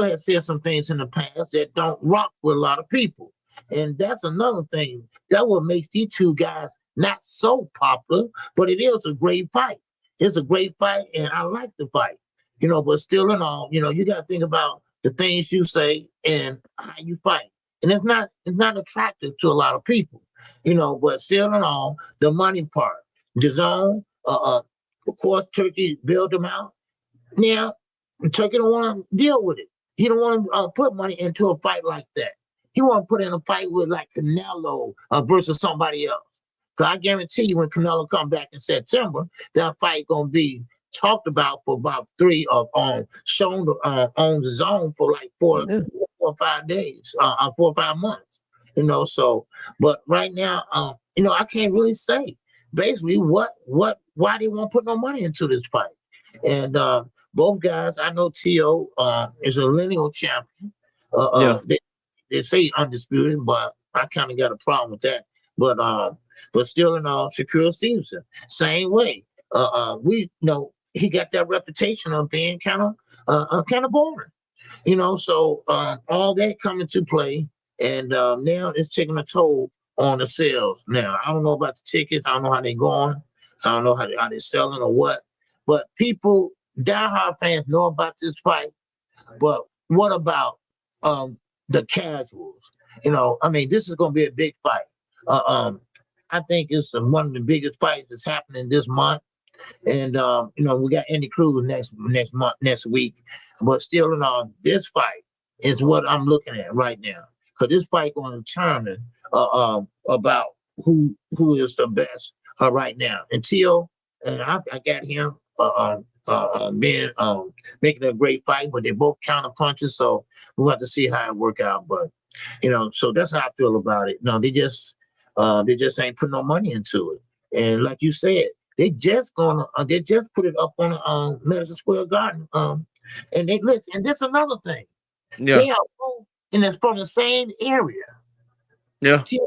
has said some things in the past that don't rock with a lot of people. And that's another thing. That what makes these two guys not so popular, but it is a great fight. It's a great fight, and I like the fight. But still in all, you got to think about the things you say and how you fight. And it's not attractive to a lot of people, but still in all, the money part. The zone, of course, Turkey bailed them out. Now, Turkey don't want to deal with it. He don't want to put money into a fight like that. He want to put in a fight with like Canelo versus somebody else. Because I guarantee you when Canelo come back in September, that fight going to be talked about for about 3 shown on the zone for like 4 or 5 days, 4 or 5 months. So, but right now, I can't really say basically why they won't put no money into this fight. And both guys, I know T.O. is a lineal champion. They say undisputed, but I kind of got a problem with that. But still in all, Shakur Stevenson, same way. We he got that reputation of being kind of boring. So all that come into play, and now it's taking a toll on the sales. Now, I don't know about the tickets. I don't know how they're going. I don't know how they're selling or what. But people, diehard fans know about this fight. But what about the casuals? This is going to be a big fight. I think it's one of the biggest fights that's happening this month. And, we got Andy Cruz next week. But still in all, this fight is what I'm looking at right now. Because this fight going to determine about who is the best right now. And T.O., and I got him making a great fight, but they're both counter punches, so we'll have to see how it work out. But so that's how I feel about it. No, they just ain't put no money into it. And like you said, they just put it up on Madison Square Garden. And they listen. And this is another thing. Yeah. They are both, and it's from the same area. Yeah. He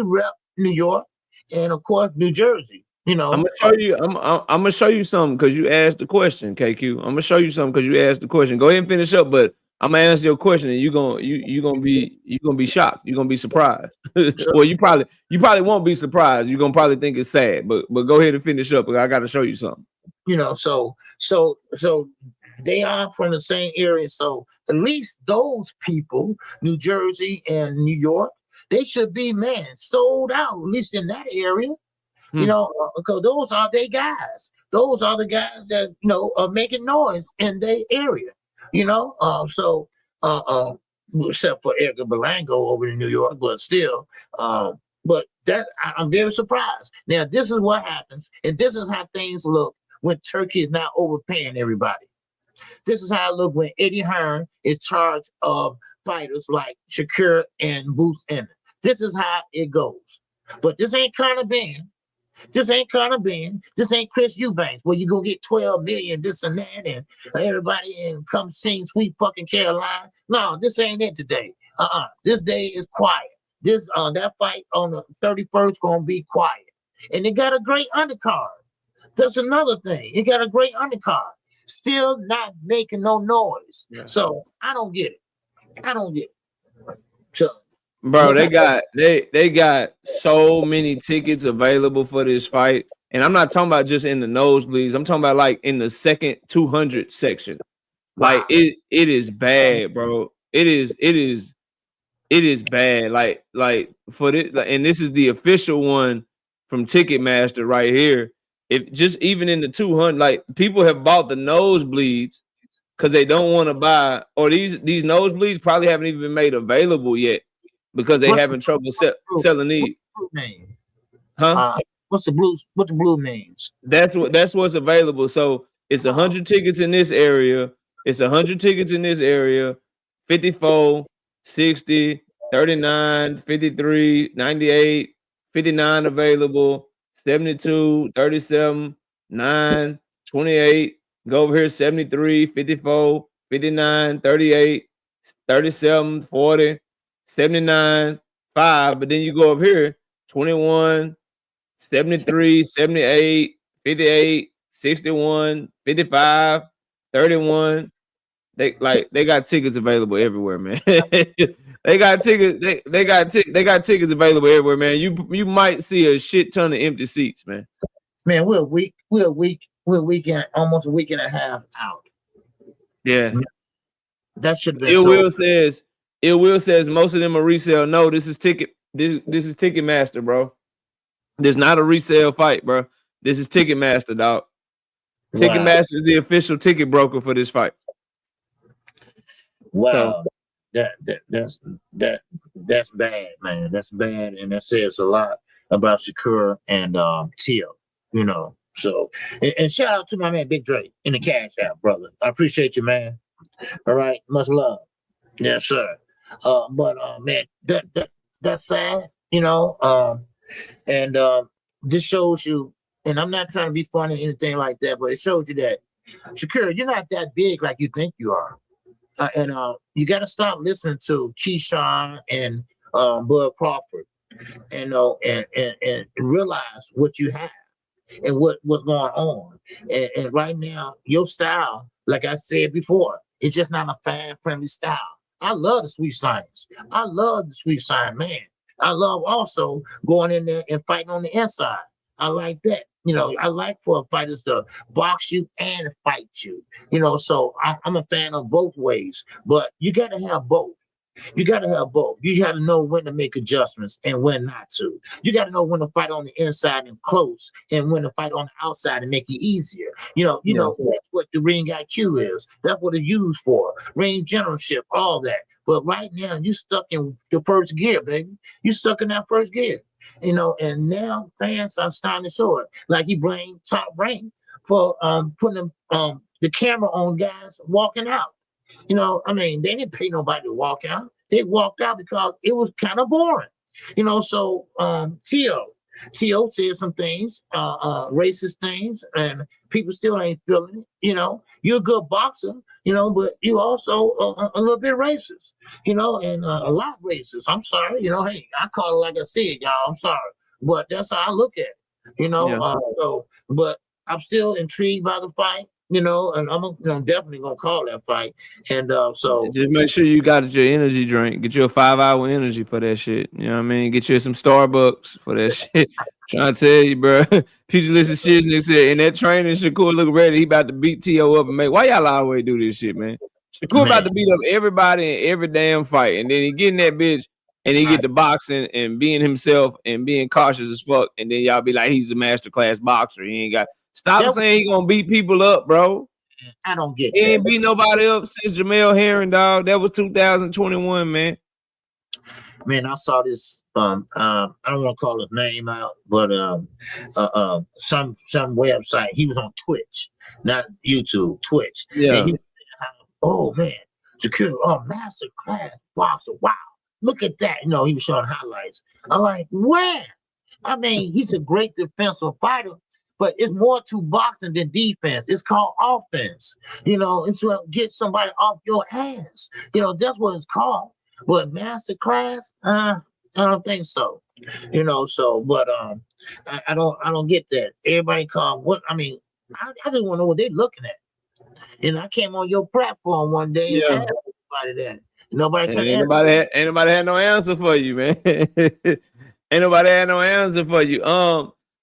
rep New York and of course New Jersey. I'm gonna show you. I'm gonna show you something because you asked the question, KQ. I'm gonna show you something because you asked the question. Go ahead and finish up, but I'm gonna answer your question, and you're gonna be shocked. You're gonna be surprised. Well, you probably won't be surprised. You're gonna probably think it's sad, but go ahead and finish up. I got to show you something. So they are from the same area. So at least those people, New Jersey and New York, they should be sold out, at least in that area. Because those are their guys. Those are the guys that are making noise in their area. Except for Edgar Belango over in New York, but still, but that I'm very surprised. Now, this is what happens, and this is how things look when Turkey is not overpaying everybody. This is how it look when Eddie Hearn is charged of fighters like Shakur and Boots Ennis. This is how it goes. But this ain't Conor Ben. This ain't Conor Ben. This ain't Chris Eubanks, where you gonna get 12 million, this and that, and everybody and come sing Sweet Fucking Caroline. No, this ain't it today. This day is quiet. That fight on the 31st gonna be quiet. And they got a great undercard. That's another thing. It got a great undercard. Still not making no noise. Yeah. So I don't get it. I don't get it. So, bro, they got so many tickets available for this fight. And I'm not talking about just in the nosebleeds. I'm talking about like in the second 200 section. Like it is bad, bro. It is bad. Like for this, and this is the official one from Ticketmaster right here. If just even in the 200, like people have bought the nosebleeds because they don't want to buy, or these nosebleeds probably haven't even been made available yet because they having trouble selling these. Huh? What's the blues? What the blue means? That's what's available. So it's 100 tickets in this area. It's 100 tickets in this area. 54, 60, 39, 53, 98, 59 available. 72, 37, 9, 28. Go over here, 73, 54, 59, 38, 37, 40, 79, 5. But then you go up here, 21, 73, 78, 58, 61, 55, 31. They got tickets available everywhere, man. They got tickets. They got tickets available everywhere, man. You might see a shit ton of empty seats, man. Man, we're almost a week and a half out. Yeah, that should be. It will says most of them are resale. No, this is ticket. This is Ticketmaster, bro. This is not a resale fight, bro. This is Ticketmaster, dog. Wow. Ticketmaster is the official ticket broker for this fight. Wow, so, that's bad, man. That's bad, and that says a lot about Shakur and Tio, you know. So, and shout out to my man Big Drake in the Cash App, brother. I appreciate you, man. All right, much love. Yes, sir. But man, that's sad, you know. And this shows you, and I'm not trying to be funny or anything like that, but it shows you that Shakur, you're not that big like you think you are. And you got to stop listening to Keyshawn and Bud Crawford, and realize what you have and what's going on. And right now, your style, like I said before, it's just not a fan-friendly style. I love the sweet science. I love the sweet science, man. I love also going in there and fighting on the inside. I like that. You know, I like for fighters to box you and fight you. You know, so I'm a fan of both ways. But you got to have both. You got to have both. You got to know when to make adjustments and when not to. You got to know when to fight on the inside and close, and when to fight on the outside and make it easier. You know, that's what the ring IQ is. That's what it's used for. Ring generalship, all that. But right now, you stuck in the first gear, baby. You stuck in that first gear. You know, and now fans are starting to show it. Like he blamed Top Rank for putting the camera on guys walking out. You know, I mean, they didn't pay nobody to walk out. They walked out because it was kind of boring. You know, so Tio said some things, racist things, and people still ain't feeling it. You know, you're a good boxer, you know, but you also a little bit racist, you know, and a lot racist. I'm sorry, you know, hey, I call it like I said, y'all. I'm sorry, but that's how I look at it, you know. Yeah. But I'm still intrigued by the fight. You know, and I'm definitely gonna call that fight. And so just make sure you got your energy drink. Get you a 5-hour energy for that shit. You know what I mean? Get you some Starbucks for that shit. Trying to tell you, bro. Pugilist shit. And said, in that training, Shakur look ready. He about to beat T.O. up and make. Why y'all always do this shit, man? Shakur about to beat up everybody in every damn fight, and then he get in that bitch and he get to boxing and being himself and being cautious as fuck, and then y'all be like, he's a masterclass boxer. He ain't got. Stop saying he gonna beat people up, bro. I don't get. He ain't beat nobody up since Jermall Herring, dog. That was 2021, man. Man, I saw this. I don't want to call his name out, but some website. He was on Twitch, not YouTube. Twitch. Yeah. Oh man, Shakur, master class boxer. Wow, look at that. You know, he was showing highlights. I'm like, where? I mean, he's a great defensive fighter. But it's more to boxing than defense. It's called offense. You know, it's to get somebody off your ass. You know, that's what it's called. But master class, I don't think so. You know, so but I don't get that. Everybody call what I mean. I just want to know what they're looking at. And I came on your platform one day and Yeah. asked everybody that. Nobody And can ain't answer. nobody had no answer for you, man. Ain't nobody had no answer for you.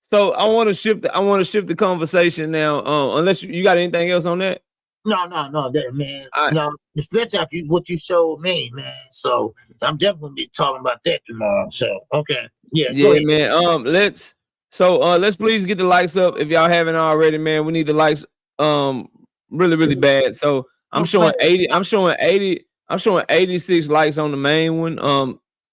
So I want to shift the conversation now. Unless you got anything else on that. No, that man. I, No, especially after what you showed me, man. So I'm definitely gonna be talking about that tomorrow. So okay, yeah, go Yeah, ahead. man. Let's please get the likes up if y'all haven't already, man. We need the likes really, really bad. So I'm I'm showing saying, 80, I'm showing 80, I'm showing 86 likes on the main one.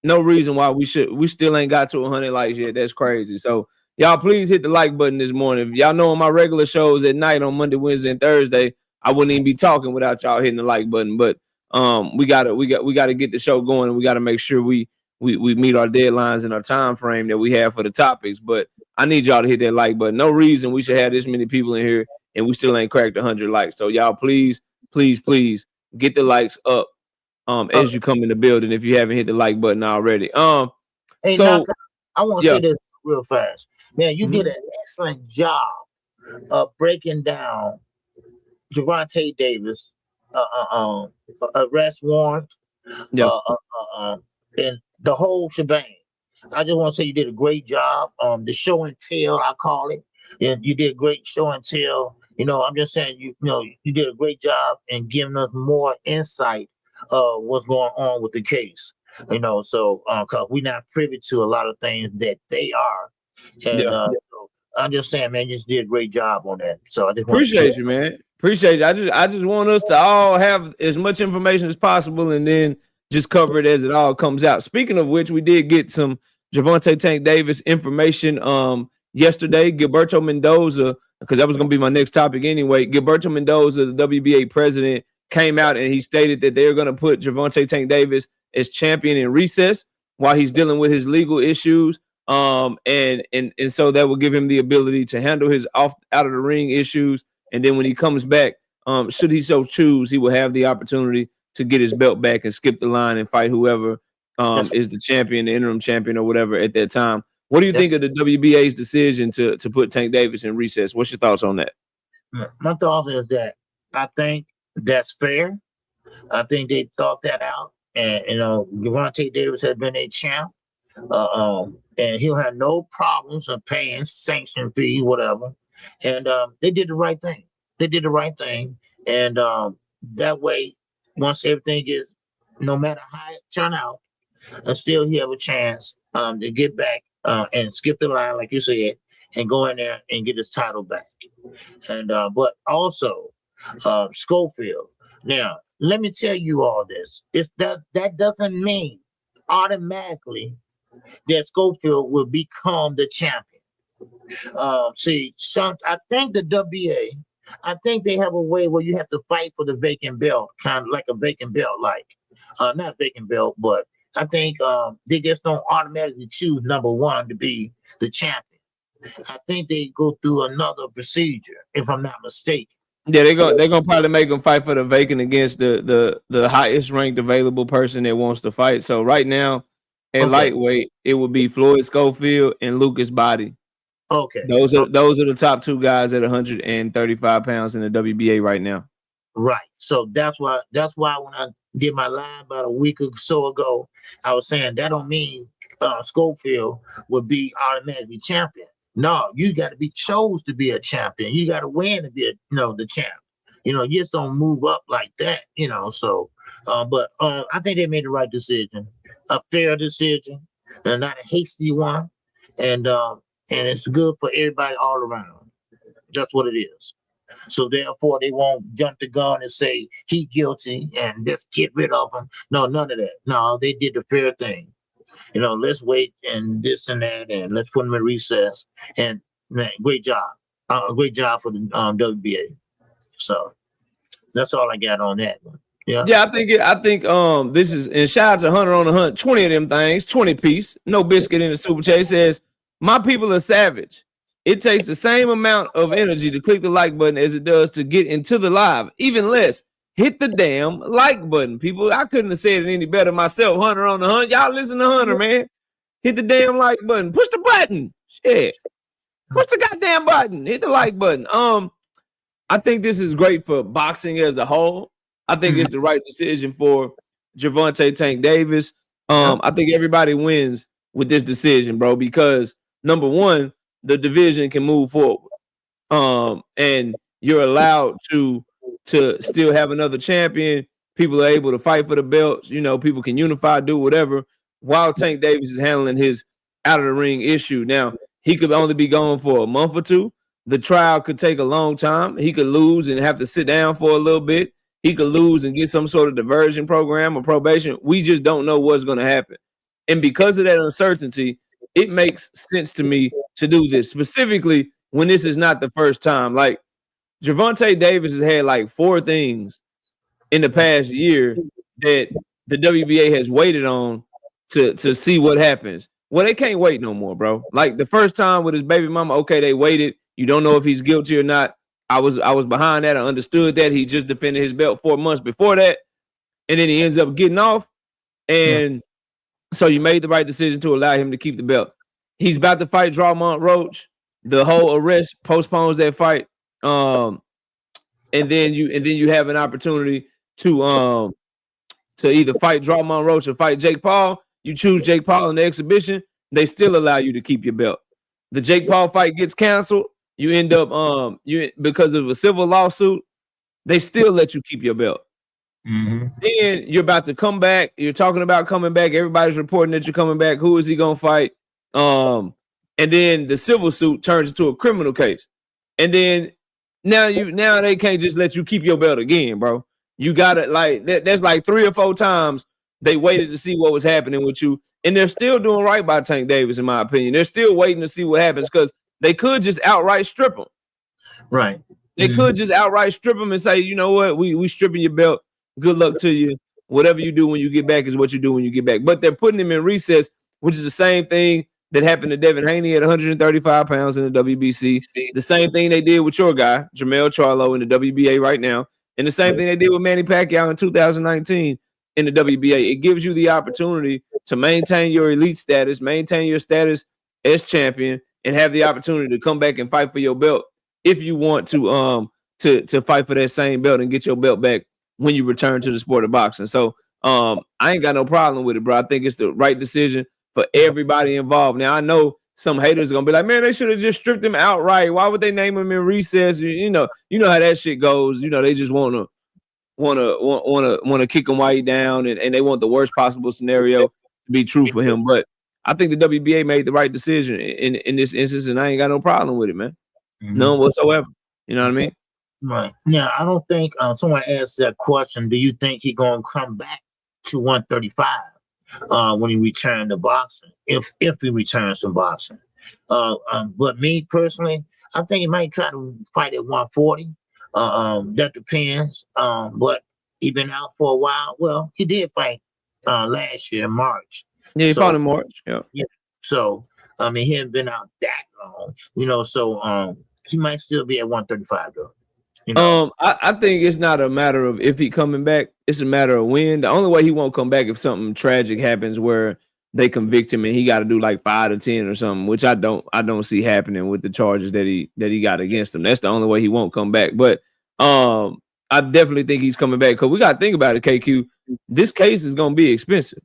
No reason why we still ain't got to 100 likes yet. That's crazy. So y'all please hit the like button this morning. If y'all know on my regular shows at night on Monday, Wednesday, and Thursday, I wouldn't even be talking without y'all hitting the like button. But we gotta get the show going, and we gotta make sure we meet our deadlines and our time frame that we have for the topics. But I need y'all to hit that like button. No reason we should have this many people in here and we still ain't cracked 100 likes. So y'all please get the likes up as you come in the building if you haven't hit the like button already. hey, So Naka, I want to yeah. say this real fast. Man, you Mhm. did an excellent job of breaking down Gervonta Davis arrest warrant, Yeah. and the whole shebang. I just want to say you did a great job. The show and tell, I call it. And you did a great show and tell. I'm just saying you did a great job in giving us more insight of what's going on with the case. So cause we're not privy to a lot of things that they are. And Yeah. so I'm just saying, man, you just did a great job on that. So I just want to Appreciate you, man. Appreciate you. I just want us to all have as much information as possible and then just cover it as it all comes out. Speaking of which, we did get some Gervonta Tank Davis information yesterday. Gilberto Mendoza, because that was going to be my next topic anyway. Gilberto Mendoza, the WBA president, came out and he stated that they're going to put Gervonta Tank Davis as champion in recess while he's dealing with his legal issues. And so that will give him the ability to handle his out of the ring issues. And then when he comes back, should he so choose, he will have the opportunity to get his belt back and skip the line and fight whoever is the champion, the interim champion, or whatever at that time. What do you think of the WBA's decision to put Tank Davis in recess? What's your thoughts on that? My thoughts is that I think that's fair. I think they thought that out. And Gervonta Davis has been a champ. And he'll have no problems of paying sanction fee, whatever. And they did the right thing. And that way, once everything is, no matter how it turn out, still he have a chance to get back and skip the line, like you said, and go in there and get his title back. And but also Schofield. Now, let me tell you all this. That doesn't mean automatically that Schofield will become the champion. I think the WBA, I think they have a way where you have to fight for the vacant belt, kind of like a vacant belt, not vacant belt, but I think they just don't automatically choose number one to be the champion. I think they go through another procedure, if I'm not mistaken. Yeah, they're gonna probably make him fight for the vacant against the highest ranked available person that wants to fight. So right now, at lightweight, it would be Floyd Schofield and Lucas Body. Okay. Those are the top two guys at 135 pounds in the WBA right now. Right. So that's why when I did my live about a week or so ago, I was saying that don't mean Schofield would be automatically champion. No, you got to be chose to be a champion. You got to win to be the champ. You just don't move up like that. So, but I think they made the right decision, a fair decision, and not a hasty one, and it's good for everybody all around. That's what it is. So therefore, they won't jump the gun and say he guilty and just get rid of him. No, none of that. No, they did the fair thing. Let's wait and this and that, and let's put him in recess. And man, great job. Great job for the WBA. So that's all I got on that one. Yeah. Yeah, I think this is, and shout out to Hunter on the Hunt, 20 of them things, 20 piece, no biscuit in the super chat. It says, my people are savage. It takes the same amount of energy to click the like button as it does to get into the live, even less. Hit the damn like button, people. I couldn't have said it any better myself. Hunter on the Hunt. Y'all listen to Hunter, man. Hit the damn like button. Push the button. Shit. Push the goddamn button. Hit the like button. I think this is great for boxing as a whole. I think it's the right decision for Gervonta Tank Davis. I think everybody wins with this decision, bro, because number one, the division can move forward. And you're allowed to still have another champion. People are able to fight for the belts. You know, people can unify, do whatever, while Tank Davis is handling his out of the ring issue. Now, he could only be gone for a month or two. The trial could take a long time. He could lose and have to sit down for a little bit. He could lose and get some sort of diversion program or probation. We just don't know what's going to happen. And because of that uncertainty, it makes sense to me to do this, specifically when this is not the first time. Like, Gervonta Davis has had like 4 things in the past year that the WBA has waited on to see what happens. Well, they can't wait no more, bro. Like the first time with his baby mama, okay, they waited. You don't know if he's guilty or not. I was behind that. I understood that. He just defended his belt 4 months before that. And then he ends up getting off. And so you made the right decision to allow him to keep the belt. He's about to fight Jermall Roach. The whole arrest postpones that fight. And then you have an opportunity to either fight Jermall Roach or fight Jake Paul. You choose Jake Paul in the exhibition, they still allow you to keep your belt. The Jake Paul fight gets canceled. You end up because of a civil lawsuit, they still let you keep your belt. Then you're about to come back. You're talking about coming back. Everybody's reporting that you're coming back. Who is he gonna fight? And then the civil suit turns into a criminal case. And then now they can't just let you keep your belt again, bro. You gotta like that's like 3 or 4 times they waited to see what was happening with you, and they're still doing right by Tank Davis, in my opinion. They're still waiting to see what happens because they could just outright strip him. Right. They could just outright strip him and say, you know what, we stripping your belt. Good luck to you. Whatever you do when you get back is what you do when you get back. But they're putting him in recess, which is the same thing that happened to Devin Haney at 135 pounds in the WBC. The same thing they did with your guy, Jermall Charlo, in the WBA right now. And the same thing they did with Manny Pacquiao in 2019 in the WBA. It gives you the opportunity to maintain your elite status, maintain your status as champion, and have the opportunity to come back and fight for your belt if you want to fight for that same belt and get your belt back when you return to the sport of boxing. So I ain't got no problem with it, bro. I think it's the right decision for everybody involved. Now, I know some haters are gonna be like, man, they should have just stripped him outright. Why would they name him in recess? You know how that shit goes. You know, they just wanna kick him while he down, and they want the worst possible scenario to be true for him. But I think the WBA made the right decision in this instance, and I ain't got no problem with it, man. None whatsoever. You know what I mean? Right. Now, I don't think someone asked that question. Do you think he's gonna come back to 135 when he returns to boxing? If he returns to boxing, but me personally, I think he might try to fight at 140. That depends. But he been out for a while. Well, he did fight last year in March. Yeah, he fought in March. Yeah. So I mean, he hadn't been out that long, you know. So he might still be at 135 though. You know? I think it's not a matter of if he coming back. It's a matter of when. The only way he won't come back if something tragic happens where they convict him and he got to do like 5 to 10 or something, which I don't see happening with the charges that he got against him. That's the only way he won't come back. But I definitely think he's coming back because we got to think about it, KQ. This case is going to be expensive.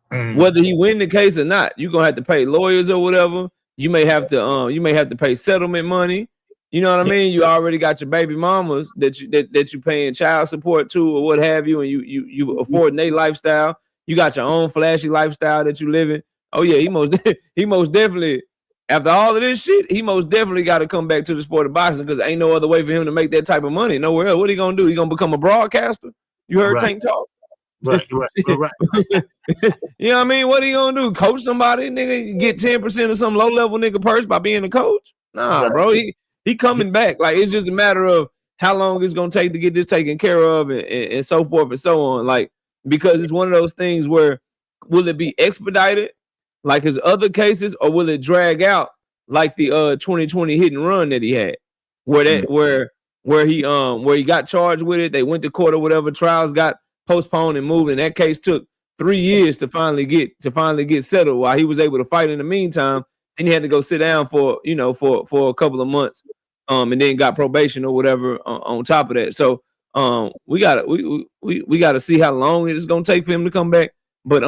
Whether he win the case or not, you're going to have to pay lawyers or whatever. You may have to pay settlement money. You know what I mean? You already got your baby mamas that you paying child support to or what have you, and you affording their lifestyle. You got your own flashy lifestyle that you live in. Oh yeah, he most definitely, after all of this shit, he most definitely got to come back to the sport of boxing because ain't no other way for him to make that type of money nowhere else. What he gonna do? He gonna become a broadcaster? You heard Tank talk. Right. You know what I mean? What he gonna do? Coach somebody, nigga? Get 10% of some low level nigga purse by being a coach? Nah, bro. He coming back. Like, it's just a matter of how long it's gonna take to get this taken care of and so forth and so on. Like, because it's one of those things where will it be expedited like his other cases, or will it drag out like the 2020 hit and run that he had, where he got charged with it, they went to court or whatever, trials got postponed and moved, and that case took 3 years to finally get settled while he was able to fight in the meantime, and he had to go sit down for a couple of months, and then got probation or whatever on top of that. So we gotta see how long it is gonna take for him to come back. But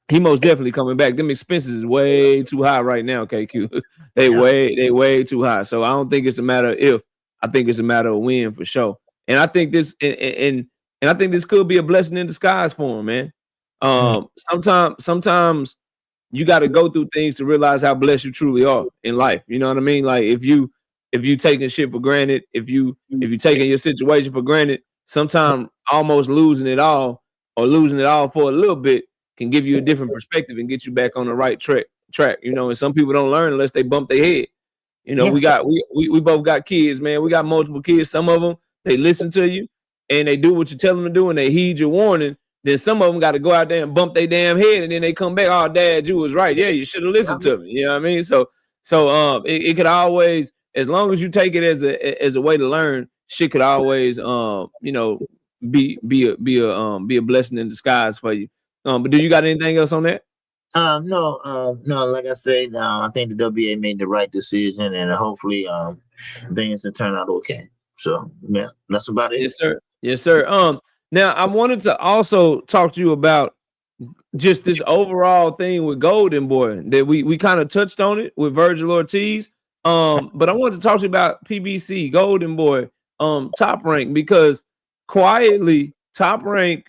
he most definitely coming back. Them expenses is way too high right now, KQ. they way too high. So I don't think it's a matter of if. I think it's a matter of when for sure. And I think this and I think this could be a blessing in disguise for him, man. Sometimes you got to go through things to realize how blessed you truly are in life. You know what I mean? Like if you taking shit for granted, if you taking your situation for granted, sometimes almost losing it all or losing it all for a little bit can give you a different perspective and get you back on the right track. You know, and some people don't learn unless they bump their head. You know, we both got kids, man. We got multiple kids. Some of them, they listen to you and they do what you tell them to do and they heed your warning. Then some of them got to go out there and bump their damn head, and then they come back. Oh, Dad, you was right. Yeah, you should have listened to me. You know what I mean? So it could always, as long as you take it as a way to learn, shit could always be a blessing in disguise for you. But do you got anything else on that? No. Like I said, I think the WBA made the right decision, and hopefully, things will turn out okay. So yeah, that's about it. Yes, sir. Now I wanted to also talk to you about just this overall thing with Golden Boy that we kind of touched on it with Vergil Ortiz. But I wanted to talk to you about PBC Golden Boy, Top Rank, because quietly Top Rank,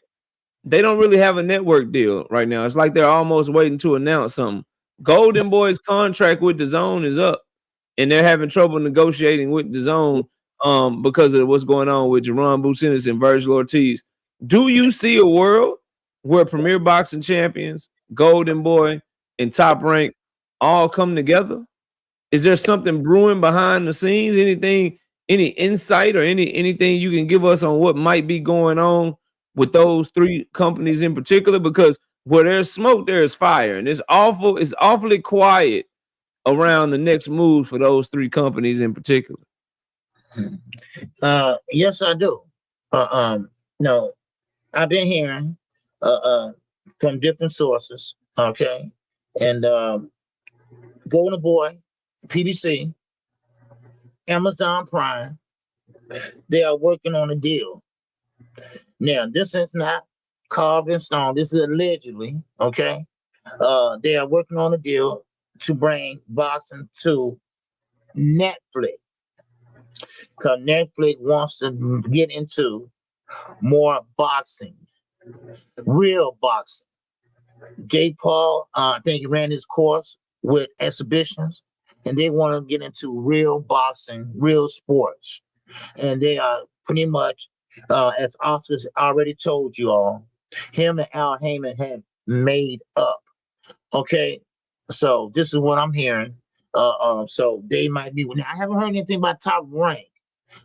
they don't really have a network deal right now. It's like they're almost waiting to announce something. Golden Boy's contract with DAZN is up, and they're having trouble negotiating with DAZN because of what's going on with Jaron and Vergil Ortiz. Do you see a world where Premier Boxing Champions, Golden Boy, and Top Rank all come together? Is there something brewing behind the scenes? Anything, any insight or anything you can give us on what might be going on with those three companies in particular? Because where there's smoke, there's fire, and it's awfully quiet around the next move for those three companies in particular. Yes, I do. No, I've been hearing from different sources, okay, and Golden Boy, PBC, Amazon Prime, they are working on a deal. Now, this is not carved in stone. This is allegedly, okay. They are working on a deal to bring boxing to Netflix, because Netflix wants to get into more boxing, real boxing. Jake Paul, I think he ran his course with exhibitions, and they want to get into real boxing, real sports. And they are pretty much, as Oscar already told you all, him and Al Heyman have made up. Okay, so this is what I'm hearing. So they might be. Now, I haven't heard anything about Top Rank,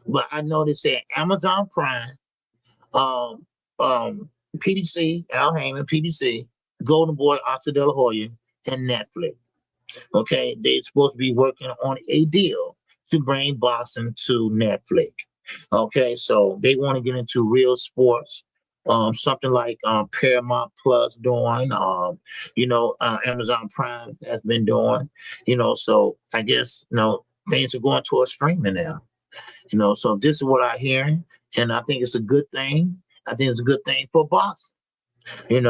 but I know they said Amazon Prime, PDC, Al Heyman, PDC, Golden Boy, Oscar De La Hoya, and Netflix. Okay, they're supposed to be working on a deal to bring boxing to Netflix. Okay, so they want to get into real sports, something like Paramount Plus doing, Amazon Prime has been doing, so I guess, things are going towards streaming now, so this is what I'm hearing, and I think it's a good thing. I think it's a good thing for boxing, and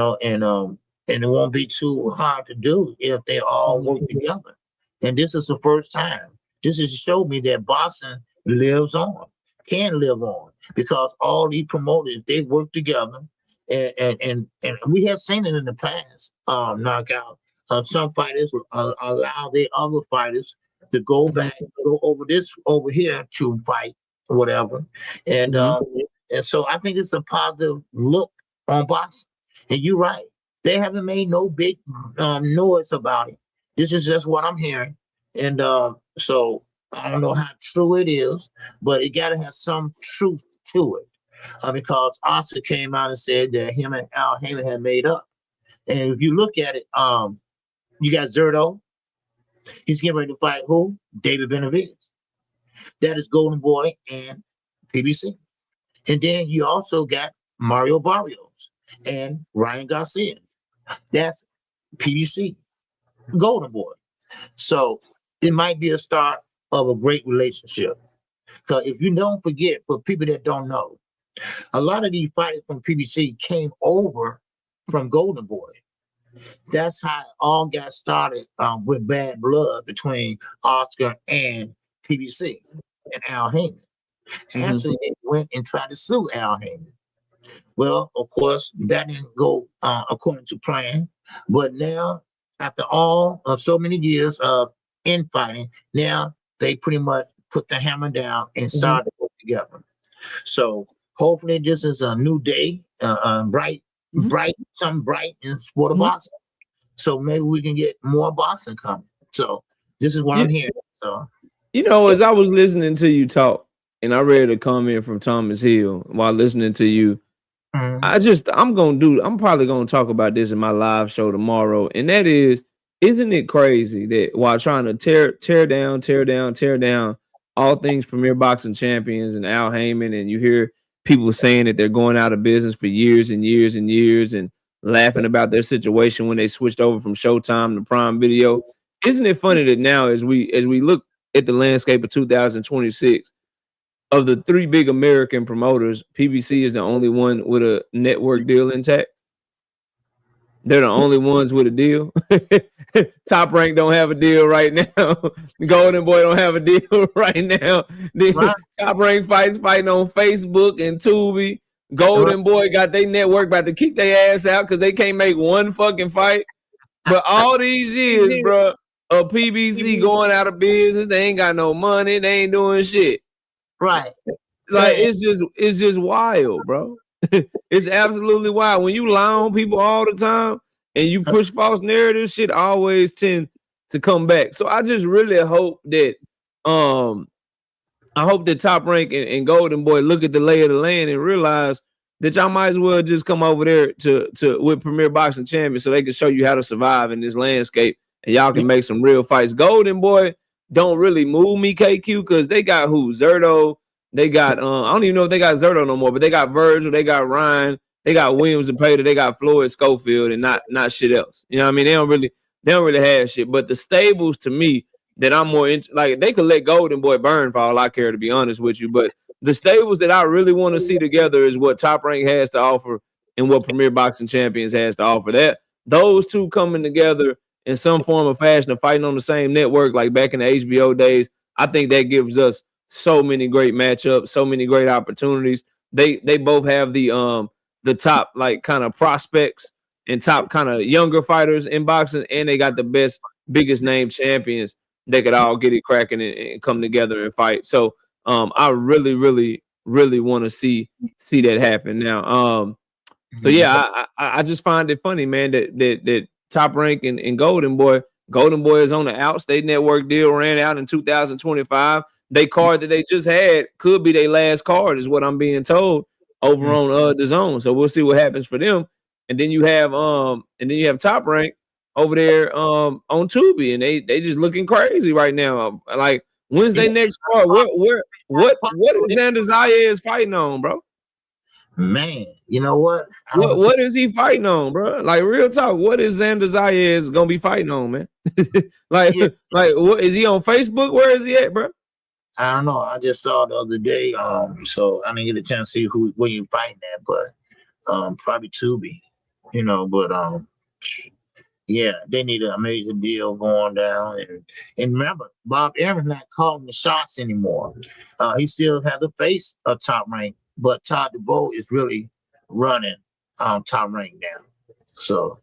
it won't be too hard to do if they all work together. And this is the first time. This has showed me that boxing lives on, can live on, because all these promoters, they work together, and we have seen it in the past. Knockout. Some fighters allow their other fighters to go back, go over here to fight, whatever, and so I think it's a positive look on boxing. And you're right. They haven't made no big noise about it. This is just what I'm hearing. And so I don't know how true it is, but it got to have some truth to it. Because Oscar came out and said that him and Al Heyman had made up. And if you look at it, you got Zerto. He's getting ready to fight who? David Benavidez. That is Golden Boy and PBC. And then you also got Mario Barrios and Ryan Garcia. That's PBC, Golden Boy. So it might be a start of a great relationship. Because if you don't forget, for people that don't know, a lot of these fighters from PBC came over from Golden Boy. That's how it all got started with bad blood between Oscar and PBC and Al Heyman. Actually, they went and tried to sue Al Heyman. Well, of course, that didn't go according to plan. But now, after all of so many years of infighting, now they pretty much put the hammer down and started to work together. So hopefully, this is a new day, bright, something bright in sport of boxing. So maybe we can get more boxing coming. So this is what I'm hearing. So as I was listening to you talk, and I read a comment from Thomas Hill while listening to you. I'm probably gonna talk about this in my live show tomorrow, and that is, isn't it crazy that while trying to tear down all things Premier Boxing Champions and Al Heyman, and you hear people saying that they're going out of business for years and years and years, and laughing about their situation when they switched over from Showtime to Prime Video. Isn't it funny that now, as we look at the landscape of 2026, of the three big American promoters, PBC is the only one with a network deal intact? They're the only ones with a deal. Top Rank don't have a deal right now. Golden Boy don't have a deal right now. Top Rank fighting on Facebook and Tubi. Golden Boy got their network about to kick their ass out because they can't make one fucking fight. But all these years, bro, of PBC going out of business, they ain't got no money. They ain't doing shit. Right. Like, it's just wild, bro. It's absolutely wild. When you lie on people all the time and you push false narratives, shit always tends to come back. So I just really hope that Top Rank and Golden Boy look at the lay of the land and realize that y'all might as well just come over there to with Premier Boxing Champions so they can show you how to survive in this landscape and y'all can make some real fights. Golden Boy don't really move me, KQ, because they got who? Zerto. They got I don't even know if they got Zerto no more, but they got Vergil, they got Ryan, they got Williams and Opetaia, they got Floyd Schofield, and not shit else. You know what I mean? They don't really have shit. But the stables, to me, that I'm more like, they could let Golden Boy burn for all I care, to be honest with you. But the stables that I really want to see together is what Top Rank has to offer and what Premier Boxing Champions has to offer. That those two coming together in some form or fashion of fighting on the same network like back in the HBO days, I think that gives us so many great matchups, so many great opportunities. They both have the top like kind of prospects and top kind of younger fighters in boxing, and they got the best, biggest name champions. They could all get it cracking and come together and fight. So I really, really, really want to see that happen now. So yeah, I just find it funny, man, that Top Rank and Golden Boy is on the Outstate Network deal, ran out in 2025. They card that they just had could be their last card, is what I'm being told, over on the Zone. So we'll see what happens for them. And then you have Top Rank over there on Tubi, and they just looking crazy right now. Like, when's their next card? What is Xander Zayas fighting on, bro? Man, you know what? What is he fighting on, bro? Like, real talk, what is Xander Zayas gonna be fighting on, man? like what is he on Facebook? Where is he at, bro? I don't know. I just saw the other day. So I didn't get a chance to see where you fighting at, but probably Tubi, you know. But yeah, they need an amazing deal going down. And remember, Bob Aaron's not calling the shots anymore. He still has the face of Top Rank, but Todd DeBow is really running Top Rank now. So,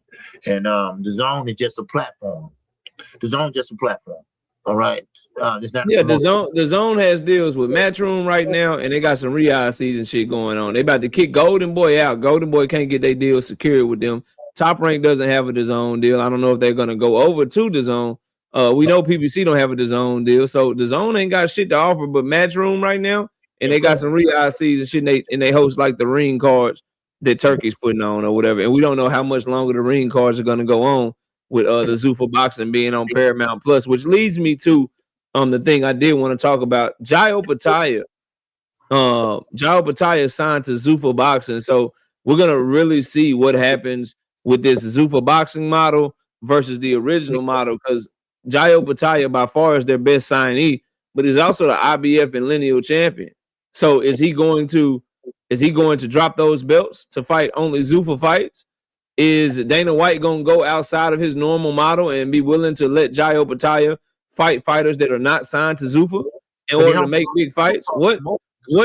and the Zone is just a platform. The Zone is just a platform. All right. It's not the zone has deals with Matchroom right now, and they got some Riyadh season shit going on. They about to kick Golden Boy out. Golden Boy can't get their deal secured with them. Top Rank doesn't have a DAZN deal. I don't know if they're gonna go over to DAZN. We know PBC don't have a DAZN deal, so DAZN ain't got shit to offer but Matchroom right now, and they got some Riyadh season shit. And they host like the ring cards that Turkey's putting on or whatever. And we don't know how much longer the ring cards are gonna go on with the Zuffa boxing being on Paramount Plus, which leads me to the thing I did want to talk about. Jai Opetaia signed to Zuffa boxing, so we're gonna really see what happens with this Zuffa boxing model versus the original model, because Jai Opetaia by far is their best signee, but he's also the IBF and lineal champion. So is he going to drop those belts to fight only Zuffa fights? Is Dana White going to go outside of his normal model and be willing to let Jai Opetaia fight fighters that are not signed to Zuffa in order to make big fights? What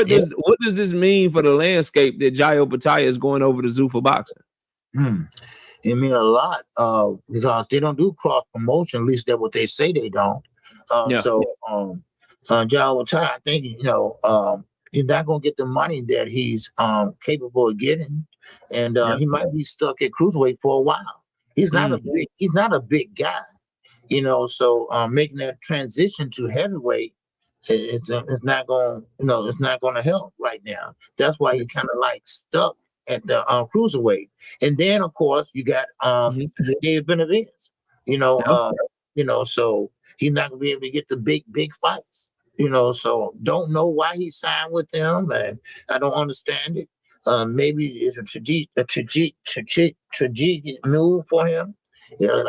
does this mean for the landscape that Jai Opetaia is going over to Zuffa boxing? It means a lot because they don't do cross promotion. At least that's what they say they don't. So Jai Opetaia, I think he's not going to get the money that he's capable of getting, and he might be stuck at cruiserweight for a while. He's not a big guy, So making that transition to heavyweight, it's not going to help right now. That's why he kind of like stuck at the cruiserweight, and then of course you got Dave Benavidez, so he's not gonna be able to get the big fights, So don't know why he signed with them, and I don't understand it. Maybe it's a strategic move for him, So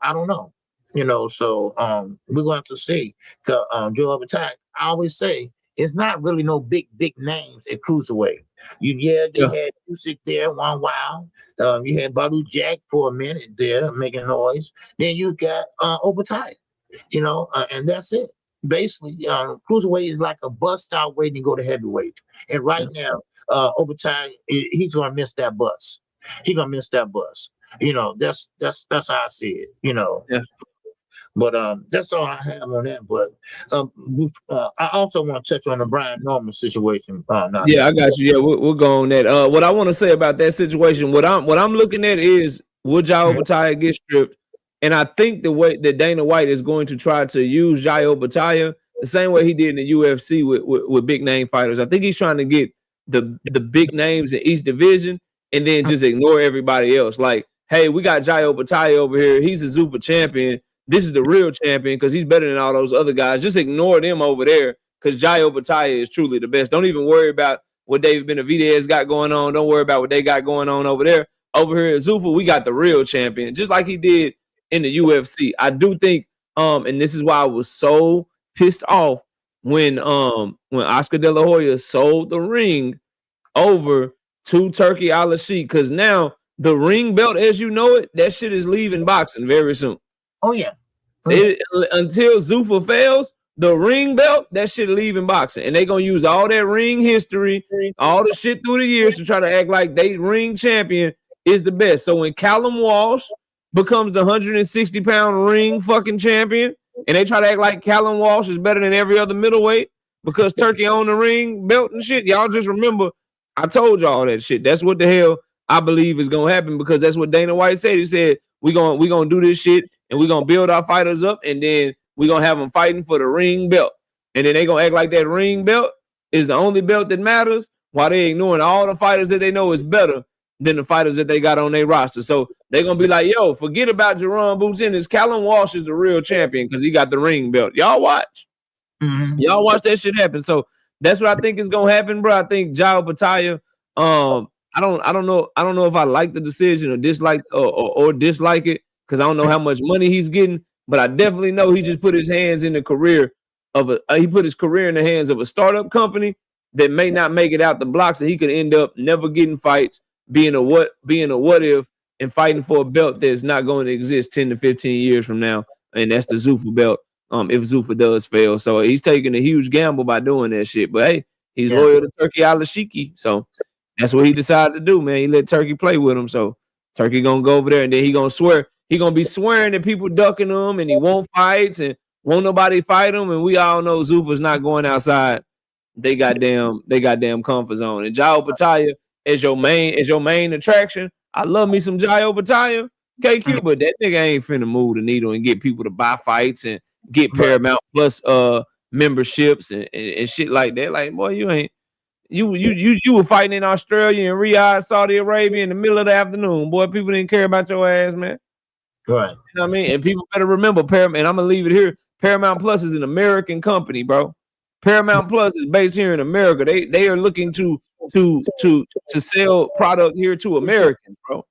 I don't know, So we're going to have to see. Joe Opetaia, I always say it's not really no big names at cruiserweight. They had music there one while. You had Badu Jack for a minute there making noise. Then you got Opetaia, and that's it. Basically, cruiserweight is like a bus stop waiting to go to heavyweight. And right now, Opetaia, he's gonna miss that bus. He's gonna miss that bus. That's how I see it. But that's all I have on that. But I also want to touch on the Brian Norman situation. I got you. Yeah, we'll go on that. What I want to say about that situation, what I'm looking at is, would Jai Opetaia get stripped? And I think the way that Dana White is going to try to use Jai Opetaia the same way he did in the UFC with big name fighters. I think he's trying to get the big names in each division and then just ignore everybody else. Like, hey, we got Jai Opetaia over here. He's a Zuffa champion. This is the real champion because he's better than all those other guys. Just ignore them over there because Jai Opetaia is truly the best. Don't even worry about what David Benavidez got going on. Don't worry about what they got going on over there. Over here at Zuffa, we got the real champion, just like he did in the UFC. I do think, and this is why I was so pissed off when Oscar De La Hoya sold the ring over to Turki Al-Sheikh, because now the ring belt, as you know it, that shit is leaving boxing very soon. Oh, yeah. Until Zuffa fails, the ring belt, that shit leaving boxing. And they're going to use all that ring history, all the shit through the years to try to act like they ring champion is the best. So when Callum Walsh becomes the 160-pound ring fucking champion, and they try to act like Callum Walsh is better than every other middleweight because Turki owned the ring belt and shit, y'all just remember, I told y'all that shit. That's what the hell I believe is going to happen, because that's what Dana White said. He said, we gonna do this shit, and we're going to build our fighters up, and then we're going to have them fighting for the ring belt. And then they're going to act like that ring belt is the only belt that matters, while they ignoring all the fighters that they know is better than the fighters that they got on their roster. So they're going to be like, yo, forget about Jaron Boots Ennis. Callum Walsh is the real champion because he got the ring belt. Y'all watch. Y'all watch that shit happen. So that's what I think is going to happen, bro. I think Jai Opetaia, I don't know if I like the decision or dislike or dislike it, because I don't know how much money he's getting, but I definitely know he just put his hands in the career of he put his career in the hands of a startup company that may not make it out the blocks, and he could end up never getting fights, being a what if, and fighting for a belt that's not going to exist 10 to 15 years from now, and that's the Zuffa belt. If Zuffa does fail, so he's taking a huge gamble by doing that shit. But hey, he's loyal to Turki Al-Sheikh, so that's what he decided to do, man. He let Turki play with him, so Turki gonna go over there, and then he gonna swear. He gonna be swearing that people ducking him, and he won't fights, and won't nobody fight him. And we all know Zuffa's not going outside they goddamn comfort zone. And Jai Opetaia is your main attraction. I love me some Jai Opetaia, KQ, but that nigga ain't finna move the needle and get people to buy fights and get Paramount Plus memberships and shit like that. Like, boy, you ain't. You were fighting in Australia and Riyadh, Saudi Arabia in the middle of the afternoon. Boy, people didn't care about your ass, man. Right. You know what I mean? And people better remember Paramount, and I'm gonna leave it here. Paramount Plus is an American company, bro. Paramount Plus is based here in America. They are looking to sell product here to Americans, bro.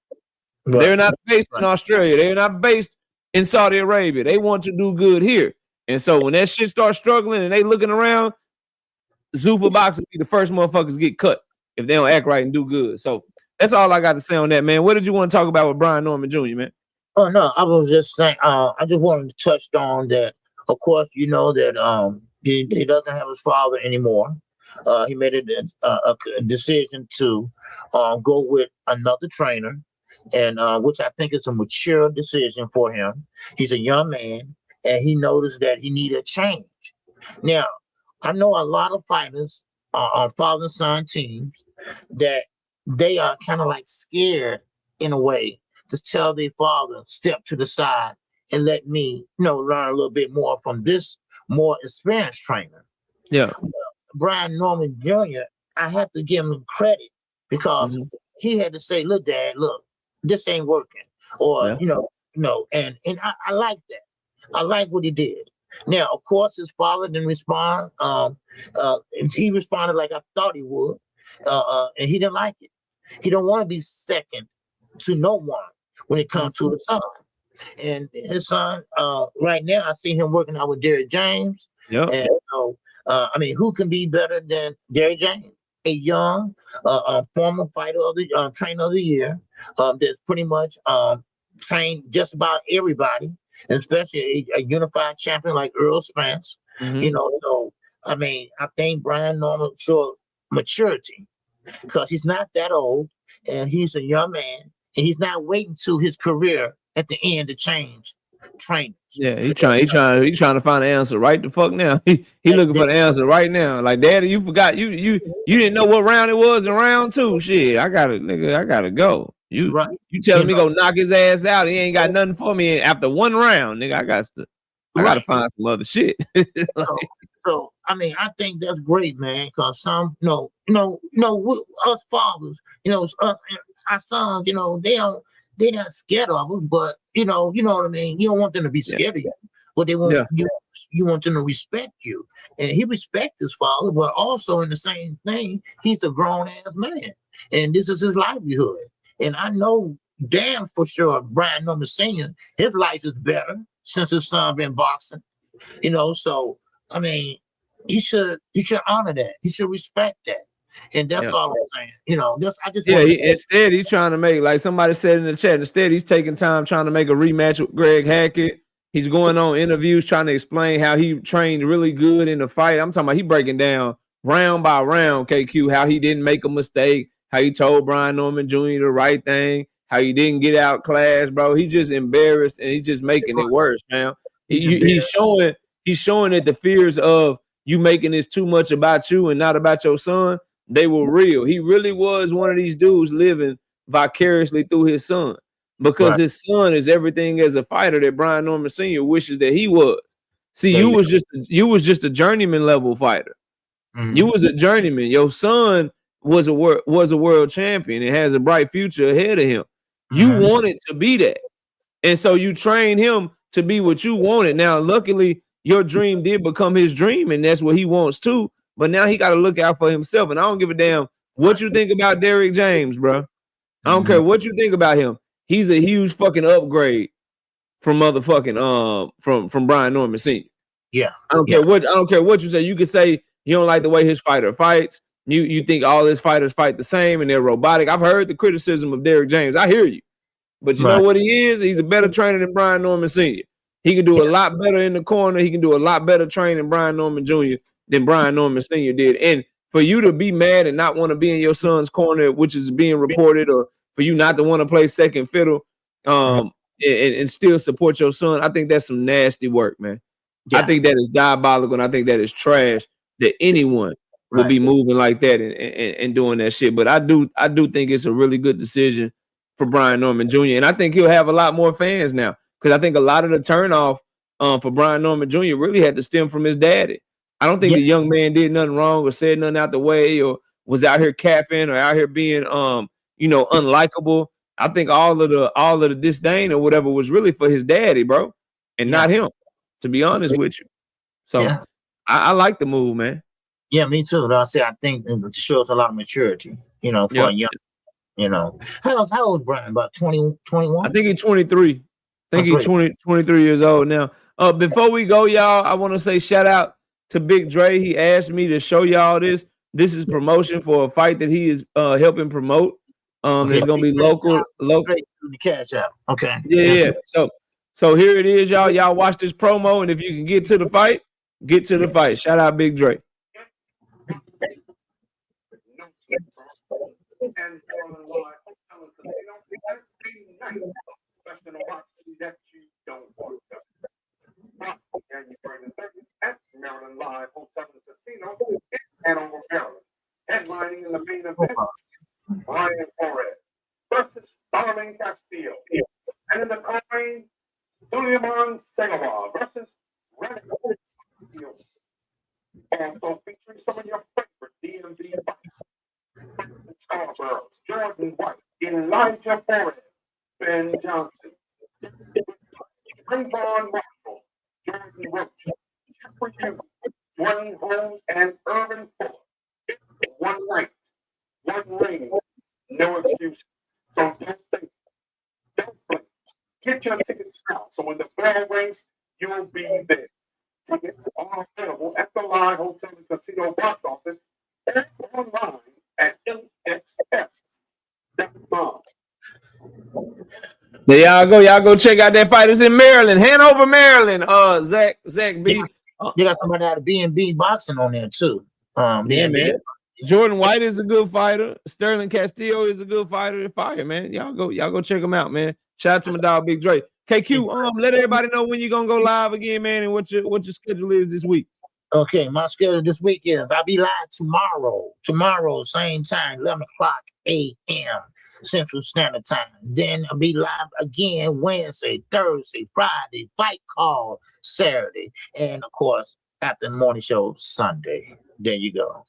Right. They're not based in Australia. They're not based in Saudi Arabia. They want to do good here. And so when that shit starts struggling and they looking around, Zuffa boxing be the first motherfuckers get cut if they don't act right and do good. So that's all I got to say on that, man. What did you want to talk about with Brian Norman Jr., man? Oh no, I was just saying. I just wanted to touch on that. Of course, you know that he doesn't have his father anymore. He made a decision to go with another trainer, and which I think is a mature decision for him. He's a young man, and he noticed that he needed a change. Now, I know a lot of fighters on father and son teams that they are kind of like scared in a way to tell their father, step to the side and let me, learn a little bit more from this more experienced trainer. Yeah. Brian Norman Jr., I have to give him credit because he had to say, look, Dad, look, this ain't working. Or, and I like that. I like what he did. Now, of course, his father didn't respond. He responded like I thought he would, and he didn't like it. He don't want to be second to no one when it comes to his son. And his son, right now, I see him working out with Derrick James. Yeah. And so, who can be better than Derrick James? A young, former fighter of the trainer of the year that's pretty much trained just about everybody, especially a unified champion like Earl Spence. So I think Brian Norman showed maturity because he's not that old and he's a young man and he's not waiting to his career at the end to change trainers. Yeah, he trying to find the answer right the fuck now. He looking for the answer right now. Like, Daddy, you forgot you didn't know what round it was in round 2. Shit, I gotta go. You telling me go knock his ass out? He ain't got nothing for me after one round, nigga. I gotta find some other shit. So I think that's great, man. Cause some, us fathers, us, our sons, they're not scared of us, but you know what I mean. You don't want them to be scared of you, but they want you want them to respect you. And he respects his father, but also in the same thing, he's a grown ass man, and this is his livelihood. And I know damn for sure Brian Norman Sr., his life is better since his son been boxing. So he should honor that. He should respect that. And that's all I'm saying. Instead he's trying to make, like somebody said in the chat, instead he's taking time trying to make a rematch with Greg Hackett. He's going on interviews trying to explain how he trained really good in the fight. I'm talking about he breaking down round by round, KQ, how he didn't make a mistake, how he told Brian Norman Jr. the right thing, how he didn't get outclassed, bro. He's just embarrassed and he's just making it worse, man. He's showing that the fears of you making this too much about you and not about your son, they were real. He really was one of these dudes living vicariously through his son because his son is everything as a fighter that Brian Norman Sr. wishes that he was. See, you was just a journeyman level fighter. You was a journeyman. Your son was a world champion and has a bright future ahead of him. You wanted to be that. And so you trained him to be what you wanted. Now, luckily, your dream did become his dream, and that's what he wants too. But now he got to look out for himself. And I don't give a damn what you think about Derrick James, bro. I don't care what you think about him. He's a huge fucking upgrade from motherfucking from Brian Norman Sr. Yeah. I don't care what you say. You could say you don't like the way his fighter fights. You think all his fighters fight the same and they're robotic. I've heard the criticism of Derrick James. I hear you. But you know what he is? He's a better trainer than Brian Norman Sr. He can do a lot better in the corner. He can do a lot better training Brian Norman Jr. than Brian Norman Sr. did. And for you to be mad and not want to be in your son's corner, which is being reported, or for you not to want to play second fiddle and still support your son, I think that's some nasty work, man. Yeah. I think that is diabolical, and I think that is trash that anyone would be moving like that and doing that shit. But I do think it's a really good decision for Brian Norman Jr. And I think he'll have a lot more fans now because I think a lot of the turnoff for Brian Norman Jr. really had to stem from his daddy. I don't think the young man did nothing wrong or said nothing out the way or was out here capping or out here being unlikable. I think all of the disdain or whatever was really for his daddy, bro, and not him, to be honest with you. So I like the move, man. Yeah, me too. I think it shows a lot of maturity, for a young, How old is Brian? About 20, 21? I think he's 23. think he's 23 years old now. Before we go, y'all, I want to say shout out to Big Dre. He asked me to show y'all this. This is promotion for a fight that he is helping promote. It's gonna be local. The CashApp. Okay. Yeah. So here it is, y'all. Y'all watch this promo, and if you can get to the fight, get to the fight. Shout out Big Dre. Maryland Live Hotel and Casino in Hanover, Maryland. Headlining in the main event, Brian Flores versus Darling Castillo. And in the co-main, Suleiman Segawa versus Radical Castillo. Also featuring some of your favorite DMV fights. Scarborough, Jordan White, Elijah Forrest, Ben Johnson, Trayvon Marshall, Jordan Roach, Jeffrey Hughes, Dwayne Holmes, and Irvin Fuller. One night, one ring, no excuse. So don't think, don't blink. Get your tickets now. So when the bell rings, you'll be there. Tickets are available at the Live Hotel and Casino box office and online at LXS.com. There y'all go. Y'all go check out that fight. It's in Maryland, Hanover, Maryland. Zach B. You got somebody out of B&B boxing on there too. Yeah, man. Jordan White is a good fighter. Sterling Castillo is a good fighter. Fire, man. Y'all go check them out, man. Shout out to my dog Big Dre. KQ, let everybody know when you're gonna go live again, man, and what your schedule is this week. Okay, my schedule this week is I'll be live tomorrow, same time, 11 o'clock a.m. Central Standard Time. Then I'll be live again Wednesday, Thursday, Friday, fight call Saturday, and of course after the morning show Sunday. There you go.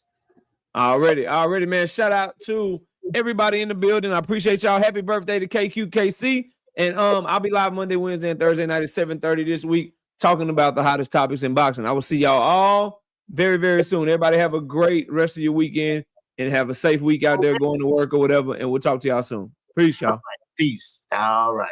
Already, man. Shout out to everybody in the building. I appreciate y'all. Happy birthday to KQKC. And I'll be live Monday, Wednesday, and Thursday night at 7:30 this week, talking about the hottest topics in boxing. I will see y'all all very, very soon. Everybody have a great rest of your weekend and have a safe week out there going to work or whatever. And we'll talk to y'all soon. Peace, y'all. Peace. All right.